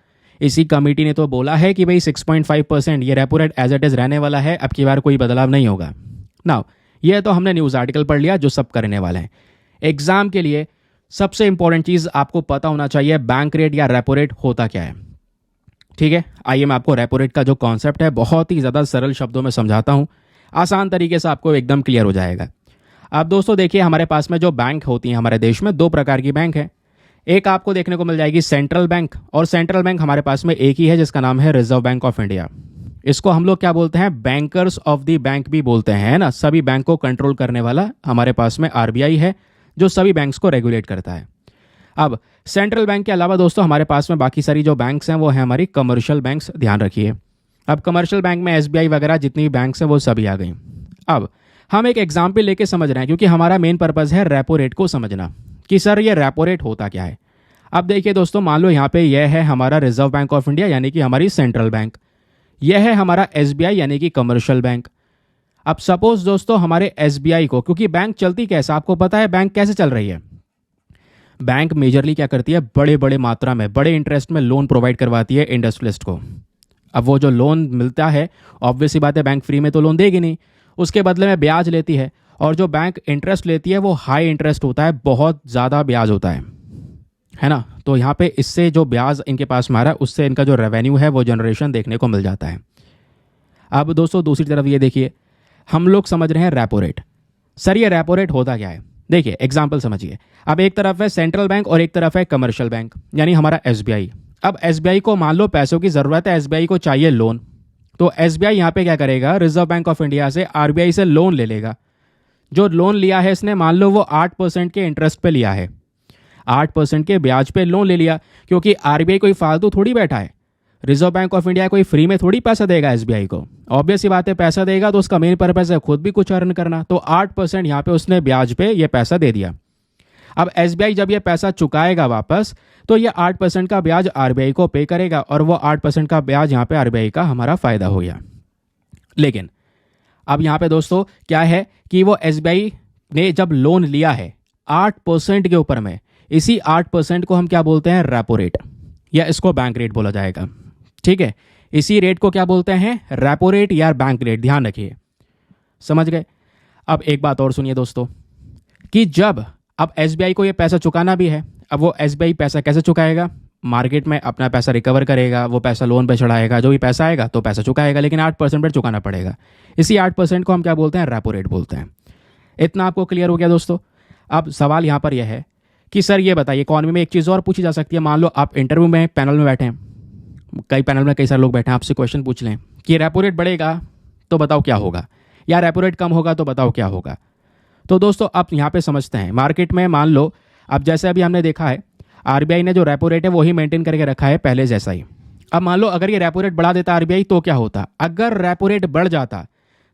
A: इसी कमेटी ने तो बोला है कि भाई 6.5% ये repo rate as it is रहने वाला है, अब की बार कोई बदलाव नहीं होगा। नाउ ये तो हमने न्यूज़ आर्टिकल पढ़ लिया जो सब करने वाले हैं। एग्जाम के लिए सबसे इंपॉर्टेंट चीज़ आपको पता होना चाहिए, बैंक रेट या रेपो रेट होता क्या है। ठीक है, आइए मैं आपको रेपो रेट का जो कॉन्सेप्ट है बहुत ही ज़्यादा सरल शब्दों में समझाता हूँ, आसान तरीके से आपको एकदम क्लियर हो जाएगा। अब दोस्तों देखिए, हमारे पास में जो बैंक होती हैं हमारे देश में, दो प्रकार की बैंक है। एक आपको देखने को मिल जाएगी सेंट्रल बैंक, और सेंट्रल बैंक हमारे पास में एक ही है जिसका नाम है रिजर्व बैंक ऑफ इंडिया। इसको हम लोग क्या बोलते हैं, बैंकर्स ऑफ द बैंक भी बोलते हैं ना। सभी बैंक को कंट्रोल करने वाला हमारे पास में आरबीआई है जो सभी बैंक्स को रेगुलेट करता है। अब सेंट्रल बैंक के अलावा दोस्तों हमारे पास में बाकी सारी जो बैंक्स हैं वो है हमारी कमर्शियल बैंक्स, ध्यान रखिए। अब कमर्शियल बैंक में एसबीआई वगैरह जितनी भी बैंक्स हैं वो सभी आ गई। अब हम एक एग्जाम्पल लेके समझ रहे हैं क्योंकि हमारा मेन पर्पज़ है रेपो रेट को समझना कि सर ये रेपो रेट होता क्या है। अब देखिए दोस्तों, मान लो यहाँ पे यह है हमारा रिजर्व बैंक ऑफ इंडिया यानी कि हमारी सेंट्रल बैंक, यह है हमारा एसबीआई यानी कि कमर्शियल बैंक। अब सपोज दोस्तों हमारे एसबीआई को, क्योंकि बैंक चलती कैसे आपको पता है, बैंक कैसे चल रही है, बैंक मेजरली क्या करती है, बड़े बड़े मात्रा में बड़े इंटरेस्ट में लोन प्रोवाइड करवाती है इंडस्ट्रियलिस्ट को। अब वो जो लोन मिलता है, ऑब्वियस सी बात है बैंक फ्री में तो लोन देगी नहीं, उसके बदले में ब्याज लेती है, और जो बैंक इंटरेस्ट लेती है वो हाई इंटरेस्ट होता है, बहुत ज़्यादा ब्याज होता है ना। तो यहाँ पे इससे जो ब्याज इनके पास में आ रहा है उससे इनका जो रेवेन्यू है वो जनरेशन देखने को मिल जाता है। अब दोस्तों दूसरी तरफ ये देखिए, हम लोग समझ रहे हैं रेपो रेट। सर ये रेपो रेट होता क्या है? देखिए एग्जाम्पल समझिए। अब एक तरफ है सेंट्रल बैंक और एक तरफ है कमर्शियल बैंक, यानी हमारा एसबीआई। अब एसबीआई को मान लो पैसों की ज़रूरत है, एसबीआई को चाहिए लोन, तो एसबीआई यहाँ पे क्या करेगा, रिजर्व बैंक ऑफ इंडिया से आरबीआई से लोन ले लेगा। जो लोन लिया है इसने, मान लो वो 8% के इंटरेस्ट पे लिया है, 8% के ब्याज पे लोन ले लिया, क्योंकि आरबीआई कोई फालतू थोड़ी बैठा है, रिजर्व बैंक ऑफ इंडिया कोई फ्री में थोड़ी पैसा देगा एसबीआई को। ऑब्वियस ही बात है, पैसा देगा तो उसका मेन पर्पस है खुद भी कुछ अर्न करना, तो 8% यहाँ पे उसने ब्याज पे ये पैसा दे दिया। अब एसबीआई जब ये पैसा चुकाएगा वापस, तो ये 8% का ब्याज आरबीआई को पे करेगा, और वो 8% का ब्याज यहाँ पे आरबीआई का हमारा फायदा हो गया। लेकिन अब यहाँ पे दोस्तों क्या है कि वो एसबीआई ने जब लोन लिया है 8% के ऊपर में, इसी 8% को हम क्या बोलते हैं, रेपो रेट, या इसको बैंक रेट बोला जाएगा। ठीक है, इसी रेट को क्या बोलते हैं, रेपो रेट या बैंक रेट, ध्यान रखिए, समझ गए। अब एक बात और सुनिए दोस्तों, कि जब अब एसबीआई को ये पैसा चुकाना भी है, अब वो एसबीआई पैसा कैसे चुकाएगा, मार्केट में अपना पैसा रिकवर करेगा, वो पैसा लोन पे चढ़ाएगा, जो भी पैसा आएगा तो पैसा चुकाएगा, लेकिन 8% पर चुकाना पड़ेगा। इसी 8% को हम क्या बोलते हैं, रेपो रेट बोलते हैं। इतना आपको क्लियर हो गया दोस्तों। अब सवाल यहाँ पर यह है कि सर ये बताइए, इकॉनमी में एक चीज़ और पूछी जा सकती है। मान लो आप इंटरव्यू में पैनल में बैठे हैं, कई पैनल में कई सारे लोग बैठे हैं, आपसे क्वेश्चन पूछ लें कि रेपो रेट बढ़ेगा तो बताओ क्या होगा, या रेपो रेट कम होगा तो बताओ क्या होगा। तो दोस्तों आप यहाँ पे समझते हैं, मार्केट में मान लो, अब जैसे अभी हमने देखा है आरबीआई ने जो रेपो रेट है वही मेंटेन करके रखा है पहले जैसा ही। अब मान लो अगर ये रेपो रेट बढ़ा देता आरबीआई तो क्या होता, अगर रेपो रेट बढ़ जाता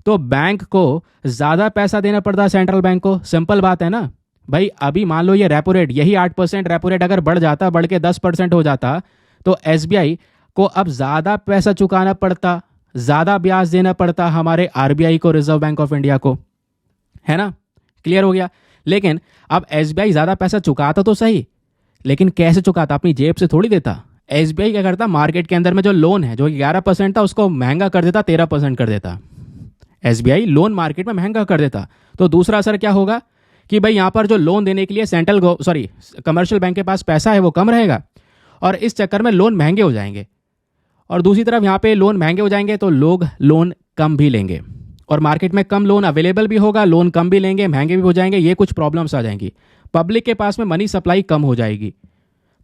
A: तो बैंक को ज़्यादा पैसा देना पड़ता सेंट्रल बैंक को। सिंपल बात है ना भाई, अभी मान लो ये रेपो रेट, यही 8% रेपो रेट अगर बढ़ जाता, बढ़ के 10% हो जाता, तो एसबीआई को अब ज़्यादा पैसा चुकाना पड़ता, ज़्यादा ब्याज देना पड़ता हमारे आरबीआई को, रिजर्व बैंक ऑफ इंडिया को, है ना। क्लियर हो गया। लेकिन अब एसबीआई ज़्यादा पैसा चुकाता तो सही, लेकिन कैसे चुकाता, अपनी जेब से थोड़ी देता। एसबीआई क्या करता, मार्केट के अंदर में जो लोन है जो 11% था उसको महंगा कर देता, 13% कर देता। एसबीआई लोन मार्केट में महंगा कर देता, तो दूसरा असर क्या होगा कि भाई यहाँ पर जो लोन देने के लिए कमर्शियल बैंक के पास पैसा है वो कम रहेगा, और इस चक्कर में लोन महंगे हो जाएंगे। और दूसरी तरफ यहाँ पे लोन महंगे हो जाएंगे तो लोग लोन कम भी लेंगे, और मार्केट में कम लोन अवेलेबल भी होगा, लोन कम भी लेंगे, महंगे भी हो जाएंगे, ये कुछ प्रॉब्लम्स आ जाएंगी, पब्लिक के पास में मनी सप्लाई कम हो जाएगी।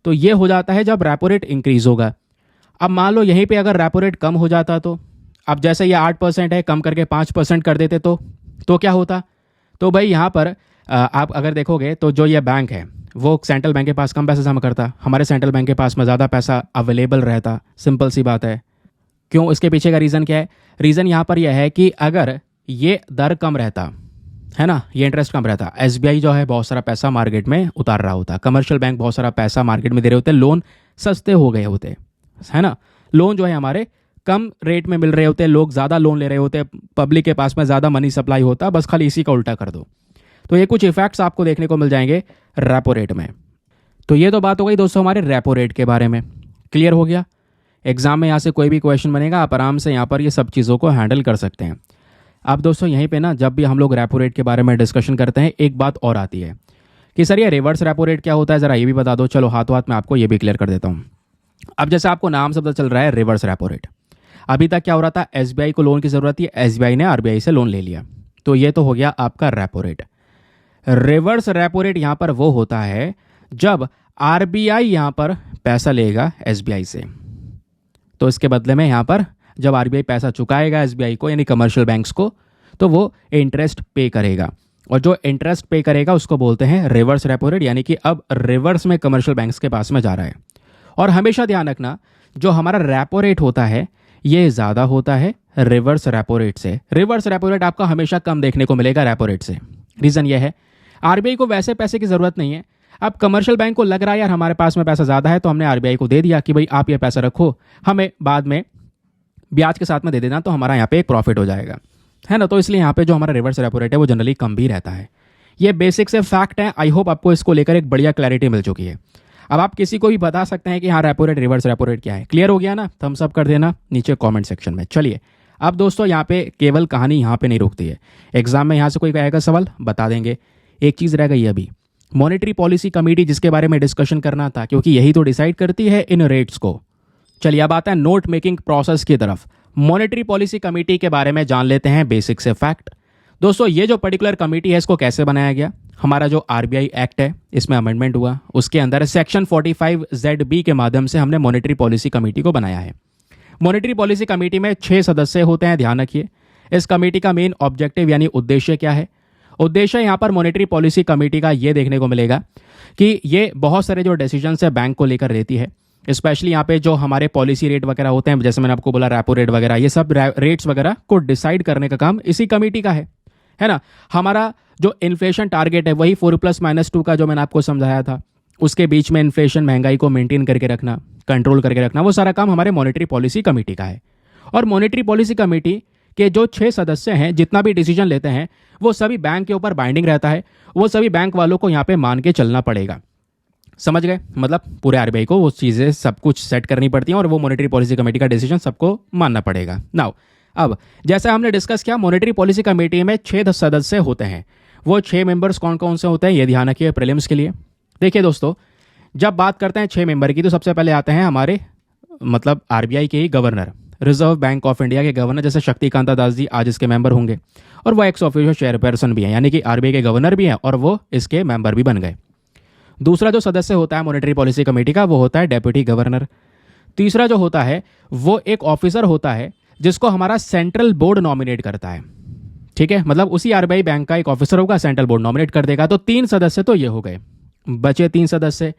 A: तो ये हो जाता है जब रेपो रेट इंक्रीज होगा। अब मान लो यहीं पे अगर रेपो रेट कम हो जाता, तो अब जैसे ये 8% है, कम करके 5% कर देते तो क्या होता। तो भाई यहाँ पर आप अगर देखोगे तो जो ये बैंक है वो सेंट्रल बैंक के पास कम पैसा जमा करता, हमारे सेंट्रल बैंक के पास में ज़्यादा पैसा अवेलेबल रहता। सिंपल सी बात है। क्यों, इसके पीछे का रीज़न क्या है? रीज़न यहाँ पर यह है कि अगर ये दर कम रहता, है ना, ये इंटरेस्ट कम रहता, एसबीआई जो है बहुत सारा पैसा मार्केट में उतार रहा होता, कमर्शियल बैंक बहुत सारा पैसा मार्केट में दे रहे होते, लोन सस्ते हो गए होते, है ना, लोन जो है हमारे कम रेट में मिल रहे होते, लोग ज़्यादा लोन ले रहे होते, पब्लिक के पास में ज़्यादा मनी सप्लाई होता। बस खाली इसी का उल्टा कर दो। तो ये कुछ इफेक्ट्स आपको देखने को मिल जाएंगे रेपो रेट में। तो ये तो बात हो गई दोस्तों हमारे रेपो रेट के बारे में। क्लियर हो गया। एग्जाम में यहाँ से कोई भी क्वेश्चन बनेगा, आप आराम से यहाँ पर ये सब चीज़ों को हैंडल कर सकते हैं। अब दोस्तों यहीं पे ना जब भी हम लोग रेपो रेट के बारे में डिस्कशन करते हैं, एक बात और आती है कि सर ये रिवर्स रेपो रेट क्या होता है, ज़रा ये भी बता दो। चलो हाथों हाथ में आपको ये भी क्लियर कर देता हूँ। अब जैसे आपको नाम से पता चल रहा है रिवर्स रेपो रेट, अभी तक क्या हो रहा था, एसबीआई को लोन की ज़रूरत थी, एसबीआई ने आरबीआई से लोन ले लिया, तो ये तो हो गया आपका repo rate. Reverse repo rate यहाँ पर वो होता है जब आरबीआई यहाँ पर पैसा लेगा एसबीआई से, तो इसके बदले में यहाँ पर जब आरबीआई पैसा चुकाएगा एसबीआई को, यानी कमर्शियल बैंक्स को, तो वो इंटरेस्ट पे करेगा, और जो इंटरेस्ट पे करेगा उसको बोलते हैं रिवर्स रेपो रेट, यानी कि अब रिवर्स में कमर्शियल बैंक्स के पास में जा रहा है। और हमेशा ध्यान रखना, जो हमारा रेपो रेट होता है ये ज़्यादा होता है रिवर्स रेपो रेट से। रिवर्स रेपो रेट आपका हमेशा कम देखने को मिलेगा रेपो रेट से। रीज़न ये है, आरबीआई को वैसे पैसे की ज़रूरत नहीं है। अब कमर्शियल बैंक को लग रहा है यार हमारे पास में पैसा ज़्यादा है, तो हमने आरबीआई को दे दिया कि भाई आप ये पैसा रखो, हमें बाद में ब्याज के साथ में दे देना, तो हमारा यहाँ पे एक प्रॉफिट हो जाएगा, है ना। तो इसलिए यहाँ पे जो हमारा रिवर्स रेपो रेट है वो जनरली कम भी रहता है। ये बेसिक से फैक्ट है। आई होप आपको इसको लेकर एक बढ़िया क्लैरिटी मिल चुकी है। अब आप किसी को भी बता सकते हैं कि हाँ repo rate reverse repo rate क्या है। क्लियर हो गया ना? थम्स अप कर देना नीचे कमेंट सेक्शन में। चलिए अब दोस्तों यहाँ पे केवल कहानी यहाँ पे नहीं रुकती है। एग्जाम में यहाँ से कोई आएगा सवाल बता देंगे। एक चीज़ रह गई अभी, मॉनेटरी पॉलिसी कमेटी, जिसके बारे में डिस्कशन करना था, क्योंकि यही तो डिसाइड करती है इन रेट्स को। चलिए अब आता है नोट मेकिंग प्रोसेस की तरफ। मॉनेटरी पॉलिसी कमेटी के बारे में जान लेते हैं बेसिक से फैक्ट। दोस्तों ये जो पर्टिकुलर कमेटी है इसको कैसे बनाया गया? हमारा जो आरबीआई एक्ट है इसमें अमेंडमेंट हुआ, उसके अंदर सेक्शन 45ZB के माध्यम से हमने मॉनेटरी पॉलिसी कमेटी को बनाया है। मॉनेटरी पॉलिसी कमेटी में 6 सदस्य होते हैं, ध्यान रखिए। इस कमेटी का मेन ऑब्जेक्टिव यानी उद्देश्य क्या है? उद्देश्य यहाँ पर मॉनेटरी पॉलिसी कमेटी का ये देखने को मिलेगा कि ये बहुत सारे जो डिसीजंस है बैंक को लेकर लेती है। स्पेशली यहाँ पे जो हमारे पॉलिसी रेट वगैरह होते हैं, जैसे मैंने आपको बोला रेपो रेट वगैरह, ये सब रेट्स वगैरह को डिसाइड करने का काम इसी कमेटी का है ना। हमारा जो इन्फ्लेशन टारगेट है वही 4+-2 का जो मैंने आपको समझाया था, उसके बीच में इन्फ्लेशन महंगाई को मेंटेन करके रखना, कंट्रोल करके रखना, वो सारा काम हमारे मॉनेटरी पॉलिसी कमेटी का है। और मॉनेटरी पॉलिसी कमेटी के जो 6 सदस्य हैं, जितना भी डिसीजन लेते हैं वो सभी बैंक के ऊपर बाइंडिंग रहता है। वो सभी बैंक वालों को यहाँ पे मान के चलना पड़ेगा। समझ गए? मतलब पूरे आरबीआई को वो चीज़ें सब कुछ सेट करनी पड़ती हैं और वो मॉनेटरी पॉलिसी कमेटी का डिसीजन सबको मानना पड़ेगा। नाउ अब जैसा हमने डिस्कस किया, मॉनेटरी पॉलिसी कमेटी में 6 सदस्य होते हैं। वो 6 मेंबर्स कौन कौन से होते हैं ये ध्यान रखिए प्रीलिम्स के लिए। देखिए दोस्तों, जब बात करते हैं 6 मेंबर की तो सबसे पहले आते हैं हमारे मतलब आरबीआई के ही governor, reserve bank of India के गवर्नर, जैसे शक्तिकांता दास जी आज इसके मेंबर होंगे और वो एक्स ऑफिशियो चेयरपर्सन भी हैं, यानी कि आरबीआई के गवर्नर भी हैं और वो इसके मेंबर भी बन गए। दूसरा जो सदस्य होता है मॉनेटरी पॉलिसी कमेटी का वो होता है डेप्यूटी गवर्नर। तीसरा जो होता है वो एक ऑफिसर होता है जिसको हमारा सेंट्रल बोर्ड नॉमिनेट करता है। ठीक है, मतलब उसी आरबीआई बैंक का एक ऑफिसर होगा, सेंट्रल बोर्ड नॉमिनेट कर देगा। तो 3 सदस्य तो ये हो गए। बचे 3 सदस्य,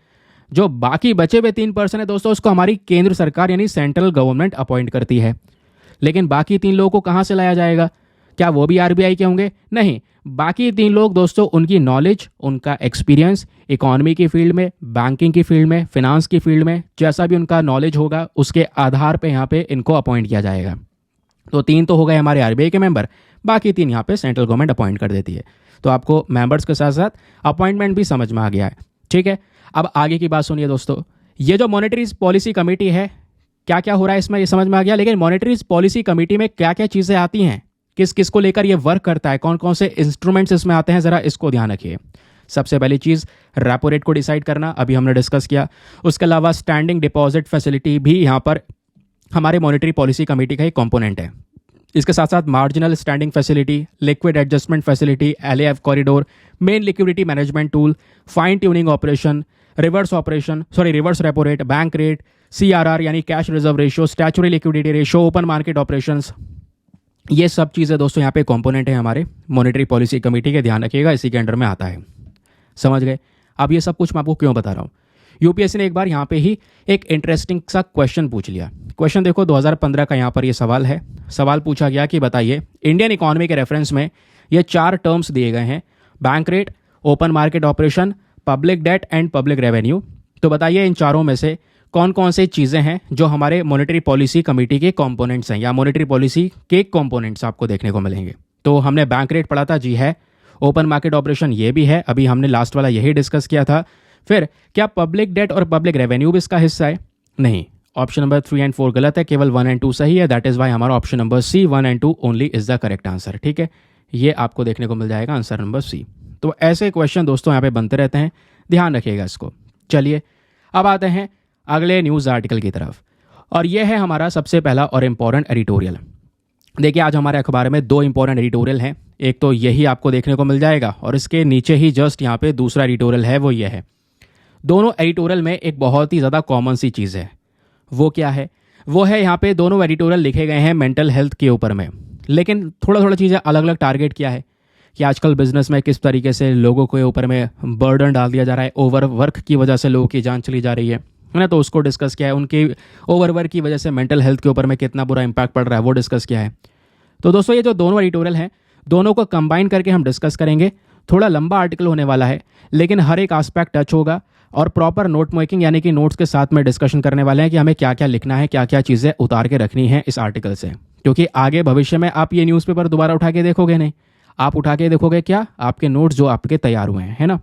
A: जो बाकी बचे हुए 3% है दोस्तों, उसको हमारी केंद्र सरकार यानी सेंट्रल गवर्नमेंट अपॉइंट करती है। लेकिन बाकी 3 लोगों को कहां से लाया जाएगा? क्या वो भी आरबीआई के होंगे? नहीं, बाकी 3 लोग दोस्तों उनकी नॉलेज, उनका एक्सपीरियंस इकोनॉमी की फील्ड में, बैंकिंग की फील्ड में, फिनांस की फील्ड में, जैसा भी उनका नॉलेज होगा उसके आधार पे यहाँ पे इनको अपॉइंट किया जाएगा। तो 3 तो हो गए हमारे आरबीआई के मेंबर, बाकी 3 यहाँ पे सेंट्रल गवर्नमेंट अपॉइंट कर देती है। तो आपको मेंबर्स के साथ साथ अपॉइंटमेंट भी समझ में आ गया है। ठीक है, अब आगे की बात सुनिए दोस्तों। ये जो मॉनेटरी पॉलिसी कमेटी है, क्या क्या हो रहा है इसमें ये समझ में आ गया। लेकिन मॉनेटरी पॉलिसी कमेटी में क्या क्या चीज़ें आती हैं, किस किस को लेकर ये वर्क करता है, कौन कौन से इंस्ट्रूमेंट्स इसमें आते हैं, ज़रा इसको ध्यान रखिए। सबसे पहली चीज़ रेपो रेट को डिसाइड करना, अभी हमने डिस्कस किया। उसके अलावा स्टैंडिंग डिपॉजिट फैसिलिटी भी यहाँ पर हमारे मॉनेटरी पॉलिसी कमेटी का एक कॉम्पोनेंट है। इसके साथ साथ marginal standing facility, liquid adjustment facility, LAF corridor, main liquidity management tool, fine tuning operation, reverse repo rate, bank rate, CRR यानी cash reserve ratio, statutory liquidity ratio, open market operations, ये सब चीज़ें दोस्तों यहाँ पे कंपोनेंट है हमारे monetary policy committee के। ध्यान रखिएगा, इसी के अंडर में आता है। समझ गए? अब ये सब कुछ मैं आपको क्यों बता रहा हूँ। यूपीएससी ने एक बार यहाँ पे ही एक इंटरेस्टिंग सा क्वेश्चन पूछ लिया। क्वेश्चन देखो 2015 का यहाँ पर ये सवाल है। सवाल पूछा गया कि बताइए इंडियन इकोनॉमी के रेफरेंस में ये 4 टर्म्स दिए गए हैं, bank rate, open market operation, public debt and public revenue. तो बताइए इन चारों में से कौन कौन से चीज़ें हैं जो हमारे मॉनेटरी पॉलिसी कमेटी के कंपोनेंट्स हैं, या मॉनेटरी पॉलिसी के कंपोनेंट्स आपको देखने को मिलेंगे। तो हमने बैंक रेट पढ़ा था, जी है। ओपन मार्केट ऑपरेशन ये भी है, अभी हमने लास्ट वाला यही डिस्कस किया था। फिर क्या पब्लिक डेट और पब्लिक रेवेन्यू भी इसका हिस्सा है? नहीं, ऑप्शन नंबर 3 एंड 4 गलत है, केवल 1 एंड 2 सही है। दैट इज वाई हमारा option number C 1 and 2 only is the correct answer. ठीक है, ये आपको देखने को मिल जाएगा आंसर नंबर सी। तो ऐसे क्वेश्चन दोस्तों यहाँ पे बनते रहते हैं, ध्यान रखिएगा इसको। चलिए अब आते हैं अगले न्यूज़ आर्टिकल की तरफ, और यह है हमारा सबसे पहला और इम्पॉर्टेंट एडिटोरियल। देखिए आज हमारे अखबार में 2 इंपॉर्टेंट एडिटोरियल हैं। एक तो यही आपको देखने को मिल जाएगा और इसके नीचे ही जस्ट यहाँ पे दूसरा एडिटोरियल है, वो ये है। दोनों एडिटोरियल में एक बहुत ही ज़्यादा कॉमन सी चीज़ है। वो क्या है? वो है यहाँ पे दोनों एडिटोरियल लिखे गए हैं मेंटल हेल्थ के ऊपर में, लेकिन थोड़ा थोड़ा चीज़ें अलग अलग टारगेट किया है कि आजकल बिजनेस में किस तरीके से लोगों के ऊपर में बर्डन डाल दिया जा रहा है, ओवर वर्क की वजह से लोगों की जान चली जा रही है ना। तो उसको डिस्कस किया है। उनकी ओवरवर्क की वजह से मेंटल हेल्थ के ऊपर में कितना बुरा इंपैक्ट पड़ रहा है वो डिस्कस किया है। तो दोस्तों ये जो दोनों एडिटोरियल हैं, दोनों को कंबाइन करके हम डिस्कस करेंगे। थोड़ा लंबा आर्टिकल होने वाला है, लेकिन हर एक एस्पेक्ट टच होगा और प्रॉपर नोट मेकिंग यानी कि नोट्स के साथ में डिस्कशन करने वाले हैं कि हमें क्या क्या लिखना है, क्या क्या चीज़ें उतार के रखनी है इस आर्टिकल से। क्योंकि आगे भविष्य में आप ये न्यूज़पेपर दोबारा उठा के देखोगे नहीं, आप उठा के देखोगे क्या, आपके नोट्स जो आपके तैयार हुए हैं, है ना।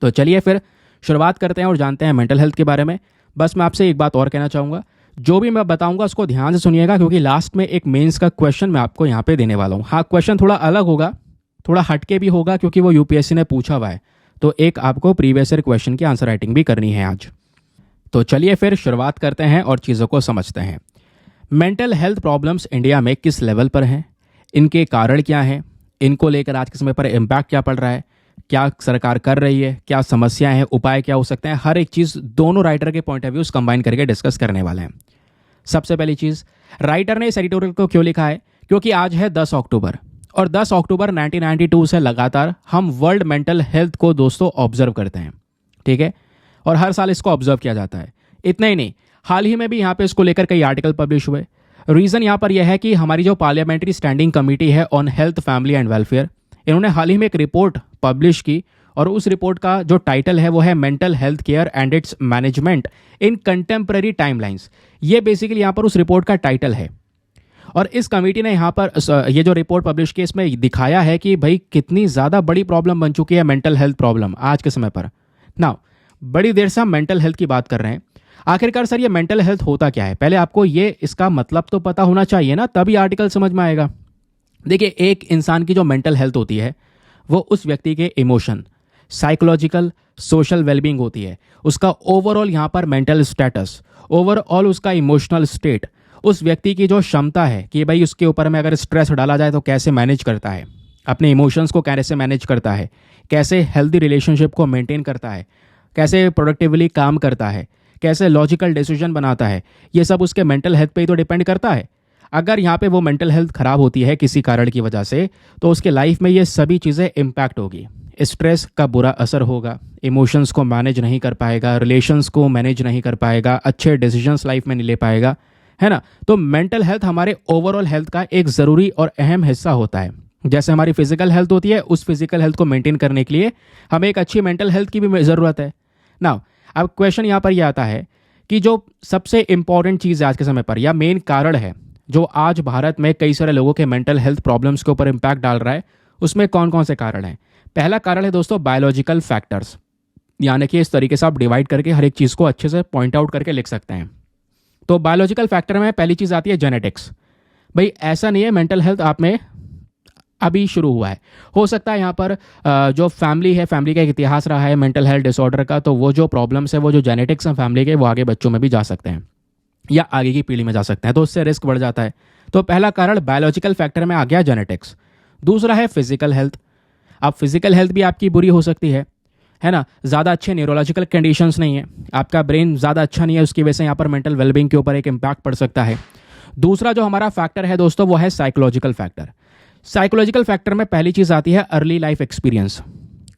A: तो चलिए फिर शुरुआत करते हैं और जानते हैं मेंटल हेल्थ के बारे में। बस मैं आपसे एक बात और कहना चाहूँगा, जो भी मैं बताऊंगा उसको ध्यान से सुनिएगा, क्योंकि लास्ट में एक मेंस का क्वेश्चन मैं आपको यहाँ पे देने वाला हूँ। हाँ, क्वेश्चन थोड़ा अलग होगा, थोड़ा हटके भी होगा, क्योंकि वो यूपीएससी ने पूछा हुआ है। तो एक आपको प्रीवियस ईयर क्वेश्चन की आंसर राइटिंग भी करनी है आज। तो चलिए फिर शुरुआत करते हैं और चीज़ों को समझते हैं। मेंटल हेल्थ प्रॉब्लम्स इंडिया में किस लेवल पर हैं, इनके कारण क्या हैं, इनको लेकर आज के समय पर इम्पैक्ट क्या पड़ रहा है, क्या सरकार कर रही है, क्या समस्याएं हैं, उपाय क्या हो सकते हैं, हर एक चीज़ दोनों राइटर के पॉइंट ऑफ व्यूज कंबाइन करके डिस्कस करने वाले हैं। सबसे पहली चीज़, राइटर ने इस एडिटोरियल को क्यों लिखा है, क्योंकि आज है 10 अक्टूबर और 10 अक्टूबर 1992 से लगातार हम वर्ल्ड मेंटल हेल्थ को दोस्तों ऑब्जर्व करते हैं, ठीक है। और हर साल इसको ऑब्जर्व किया जाता है। इतना ही नहीं, हाल ही में भी यहाँ पे इसको लेकर कई आर्टिकल पब्लिश हुए। रीज़न यहाँ पर यह है कि हमारी जो पार्लियामेंट्री स्टैंडिंग कमेटी है on health, family and welfare, इन्होंने हाल ही में एक रिपोर्ट पब्लिश की और उस रिपोर्ट का जो टाइटल है वो है mental health care and it's management in contemporary timelines. ये बेसिकली यहाँ पर उस रिपोर्ट का टाइटल है। और इस कमेटी ने यहाँ पर ये जो रिपोर्ट पब्लिश की, इसमें दिखाया है कि भाई कितनी ज़्यादा बड़ी प्रॉब्लम बन चुकी है मेंटल हेल्थ प्रॉब्लम आज के समय पर। नाउ, बड़ी देर से हम मेंटल हेल्थ की बात कर रहे हैं। आखिरकार सर ये मेंटल हेल्थ होता क्या है, पहले आपको ये इसका मतलब तो पता होना चाहिए ना, तभी आर्टिकल समझ में आएगा। देखिए, एक इंसान की जो मेंटल हेल्थ होती है वो उस व्यक्ति के इमोशन, साइकोलॉजिकल, सोशल वेलबींग होती है, उसका ओवरऑल यहाँ पर मेंटल स्टेटस, ओवरऑल उसका इमोशनल स्टेट, उस व्यक्ति की जो क्षमता है कि भाई उसके ऊपर में अगर स्ट्रेस डाला जाए तो कैसे मैनेज करता है, अपने इमोशंस को कैसे मैनेज करता है, कैसे हेल्दी रिलेशनशिप को मेंटेन करता है, कैसे प्रोडक्टिवली काम करता है, कैसे लॉजिकल डिसीजन बनाता है, ये सब उसके मेंटल हेल्थ पे ही तो डिपेंड करता है। अगर यहाँ पे वो मेंटल हेल्थ खराब होती है किसी कारण की वजह से, तो उसके लाइफ में ये सभी चीज़ें इम्पैक्ट होगी। स्ट्रेस का बुरा असर होगा, इमोशंस को मैनेज नहीं कर पाएगा, रिलेशंस को मैनेज नहीं कर पाएगा, अच्छे डिसीजंस लाइफ में नहीं ले पाएगा, है ना। तो मेंटल हेल्थ हमारे ओवरऑल हेल्थ का एक ज़रूरी और अहम हिस्सा होता है। जैसे हमारी फिजिकल हेल्थ होती है, उस फिजिकल हेल्थ को मेंटेन करने के लिए हमें एक अच्छी मेंटल हेल्थ की भी ज़रूरत है ना। अब क्वेश्चन यहाँ पर यह आता है कि जो सबसे इंपॉर्टेंट चीज़ है आज के समय पर, या मेन कारण है जो आज भारत में कई सारे लोगों के मेंटल हेल्थ प्रॉब्लम्स के ऊपर इम्पैक्ट डाल रहा है, उसमें कौन कौन से कारण हैं। पहला कारण है दोस्तों बायोलॉजिकल फैक्टर्स, यानी कि इस तरीके से आप डिवाइड करके हर एक चीज़ को अच्छे से पॉइंट आउट करके लिख सकते हैं। तो बायोलॉजिकल फैक्टर में पहली चीज़ आती है जेनेटिक्स। भाई ऐसा नहीं है मेंटल हेल्थ आप में अभी शुरू हुआ है, हो सकता है यहाँ पर जो फैमिली है, फैमिली का एक इतिहास रहा है मेंटल हेल्थ डिसऑर्डर का, तो वो जो प्रॉब्लम्स है, वो जो जेनेटिक्स हैं फैमिली के, वो आगे बच्चों में भी जा सकते हैं या आगे की पीढ़ी में जा सकते हैं, तो उससे रिस्क बढ़ जाता है। तो पहला कारण बायोलॉजिकल फैक्टर में आ गया जेनेटिक्स। दूसरा है फिजिकल हेल्थ। अब फिजिकल हेल्थ भी आपकी बुरी हो सकती है ना। ज़्यादा अच्छे न्यूरोलॉजिकल कंडीशंस नहीं है, आपका ब्रेन ज़्यादा अच्छा नहीं है, उसकी वजह से यहाँ पर मेंटल वेलबींग के ऊपर एक इम्पैक्ट पड़ सकता है। दूसरा जो हमारा फैक्टर है दोस्तों, वो है साइकोलॉजिकल फैक्टर। साइकोलॉजिकल फैक्टर में पहली चीज़ आती है early life experience.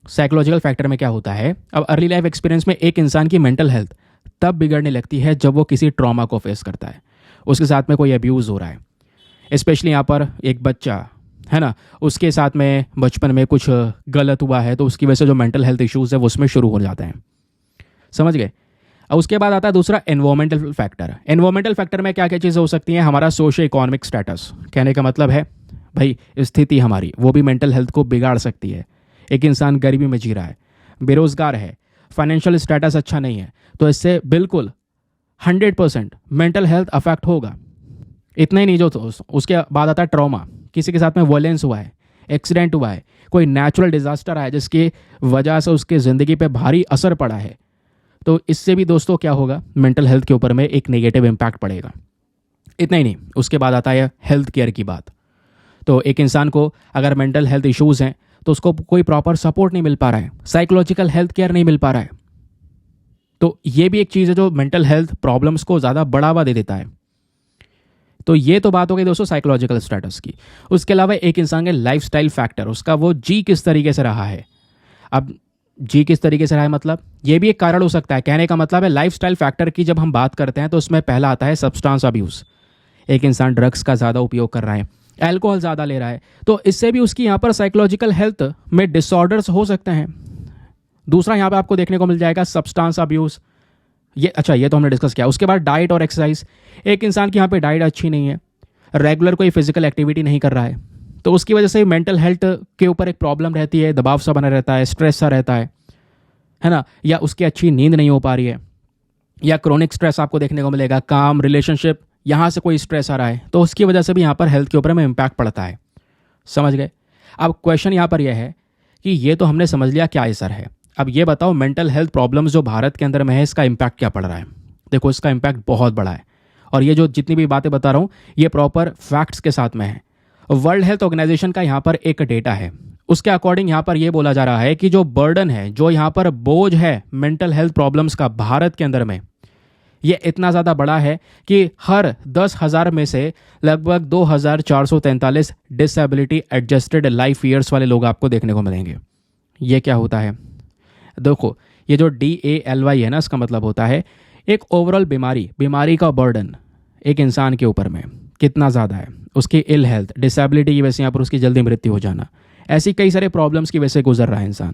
A: Psychological factor में क्या होता है, अब अर्ली लाइफ एक्सपीरियंस में एक इंसान की मेंटल हेल्थ तब बिगड़ने लगती है जब वो किसी ट्रॉमा को फेस करता है, उसके साथ में कोई अब्यूज़ हो रहा है। स्पेशली यहाँ पर एक बच्चा है ना, उसके साथ में बचपन में कुछ गलत हुआ है, तो उसकी वजह से जो मेंटल हेल्थ इश्यूज़ है वो उसमें शुरू हो जाते हैं, समझ गए। अब उसके बाद आता है दूसरा एनवायरमेंटल फैक्टर। एनवायरमेंटल फैक्टर में क्या क्या चीज़ें हो सकती हैं, हमारा सोशो इकोनॉमिक स्टेटस, कहने का मतलब है भाई स्थिति हमारी, वो भी मेंटल हेल्थ को बिगाड़ सकती है। एक इंसान गरीबी में जी रहा है, बेरोजगार है, फाइनेंशियल स्टेटस अच्छा नहीं है, तो इससे बिल्कुल 100% मेंटल हेल्थ अफेक्ट होगा। इतना ही नहीं, जो तो उसके बाद आता है ट्रॉमा, किसी के साथ में वायलेंस हुआ है, एक्सीडेंट हुआ है, कोई नेचुरल डिजास्टर आया जिसकी वजह से उसके ज़िंदगी पे भारी असर पड़ा है, तो इससे भी दोस्तों क्या होगा, मेंटल हेल्थ के ऊपर में एक नेगेटिव इम्पैक्ट पड़ेगा। इतना ही नहीं, उसके बाद आता है हेल्थ केयर की बात। तो एक इंसान को अगर मेंटल हेल्थ इश्यूज़ हैं तो उसको कोई प्रॉपर सपोर्ट नहीं मिल पा रहा है, साइकोलॉजिकल हेल्थ केयर नहीं मिल पा रहा है, तो ये भी एक चीज़ है जो मेंटल हेल्थ प्रॉब्लम्स को ज़्यादा बढ़ावा दे देता है। तो ये तो बात हो गई दोस्तों साइकोलॉजिकल स्टेटस की। उसके अलावा एक इंसान के लाइफस्टाइल फैक्टर, उसका वो जी किस तरीके से रहा है। अब जी किस तरीके से रहा है मतलब ये भी एक कारण हो सकता है। कहने का मतलब है लाइफस्टाइल फैक्टर की जब हम बात करते हैं तो उसमें पहला आता है सब्सटेंस अब्यूज़। एक इंसान ड्रग्स का ज़्यादा उपयोग कर रहा है, अल्कोहल ज़्यादा ले रहा है, तो इससे भी उसकी यहाँ पर साइकोलॉजिकल हेल्थ में डिसऑर्डर्स हो सकते हैं। दूसरा यहाँ पे आपको देखने को मिल जाएगा सब्सटेंस अब्यूज़। ये तो हमने डिस्कस किया। उसके बाद डाइट और एक्सरसाइज। एक इंसान की यहाँ पे डाइट अच्छी नहीं है, रेगुलर कोई फिजिकल एक्टिविटी नहीं कर रहा है, तो उसकी वजह से मेंटल हेल्थ के ऊपर एक प्रॉब्लम रहती है, दबाव सा बना रहता है, स्ट्रेस सा रहता है ना, या उसकी अच्छी नींद नहीं हो पा रही है, या क्रोनिक स्ट्रेस आपको देखने को मिलेगा, काम, रिलेशनशिप, यहाँ से कोई स्ट्रेस आ रहा है, तो उसकी वजह से भी यहाँ पर हेल्थ के ऊपर में इम्पैक्ट पड़ता है। समझ गए? अब क्वेश्चन यहाँ पर यह है कि ये तो हमने समझ लिया क्या असर है, अब ये बताओ मेंटल हेल्थ प्रॉब्लम्स जो भारत के अंदर में है इसका इम्पैक्ट क्या पड़ रहा है। देखो इसका इम्पैक्ट बहुत बड़ा है, और ये जो जितनी भी बातें बता रहा हूँ ये प्रॉपर फैक्ट्स के साथ में है। वर्ल्ड हेल्थ ऑर्गेनाइजेशन का यहाँ पर एक डेटा है, उसके अकॉर्डिंग यहाँ पर ये बोला जा रहा है कि जो बर्डन है, जो यहाँ पर बोझ है मेंटल हेल्थ प्रॉब्लम्स का भारत के अंदर में, ये इतना ज़्यादा बड़ा है कि हर 10,000 में से लगभग 2,443 डिसेबिलिटी एडजस्टेड लाइफ ईयर्स वाले लोग आपको देखने को मिलेंगे। ये क्या होता है? देखो ये जो DALY है ना, इसका मतलब होता है एक ओवरऑल बीमारी का बर्डन एक इंसान के ऊपर में कितना ज़्यादा है, उसकी इल हेल्थ, डिसेबिलिटी की वजह से यहाँ पर उसकी जल्दी मृत्यु हो जाना, ऐसी कई सारे प्रॉब्लम्स की वजह से गुजर रहा है इंसान।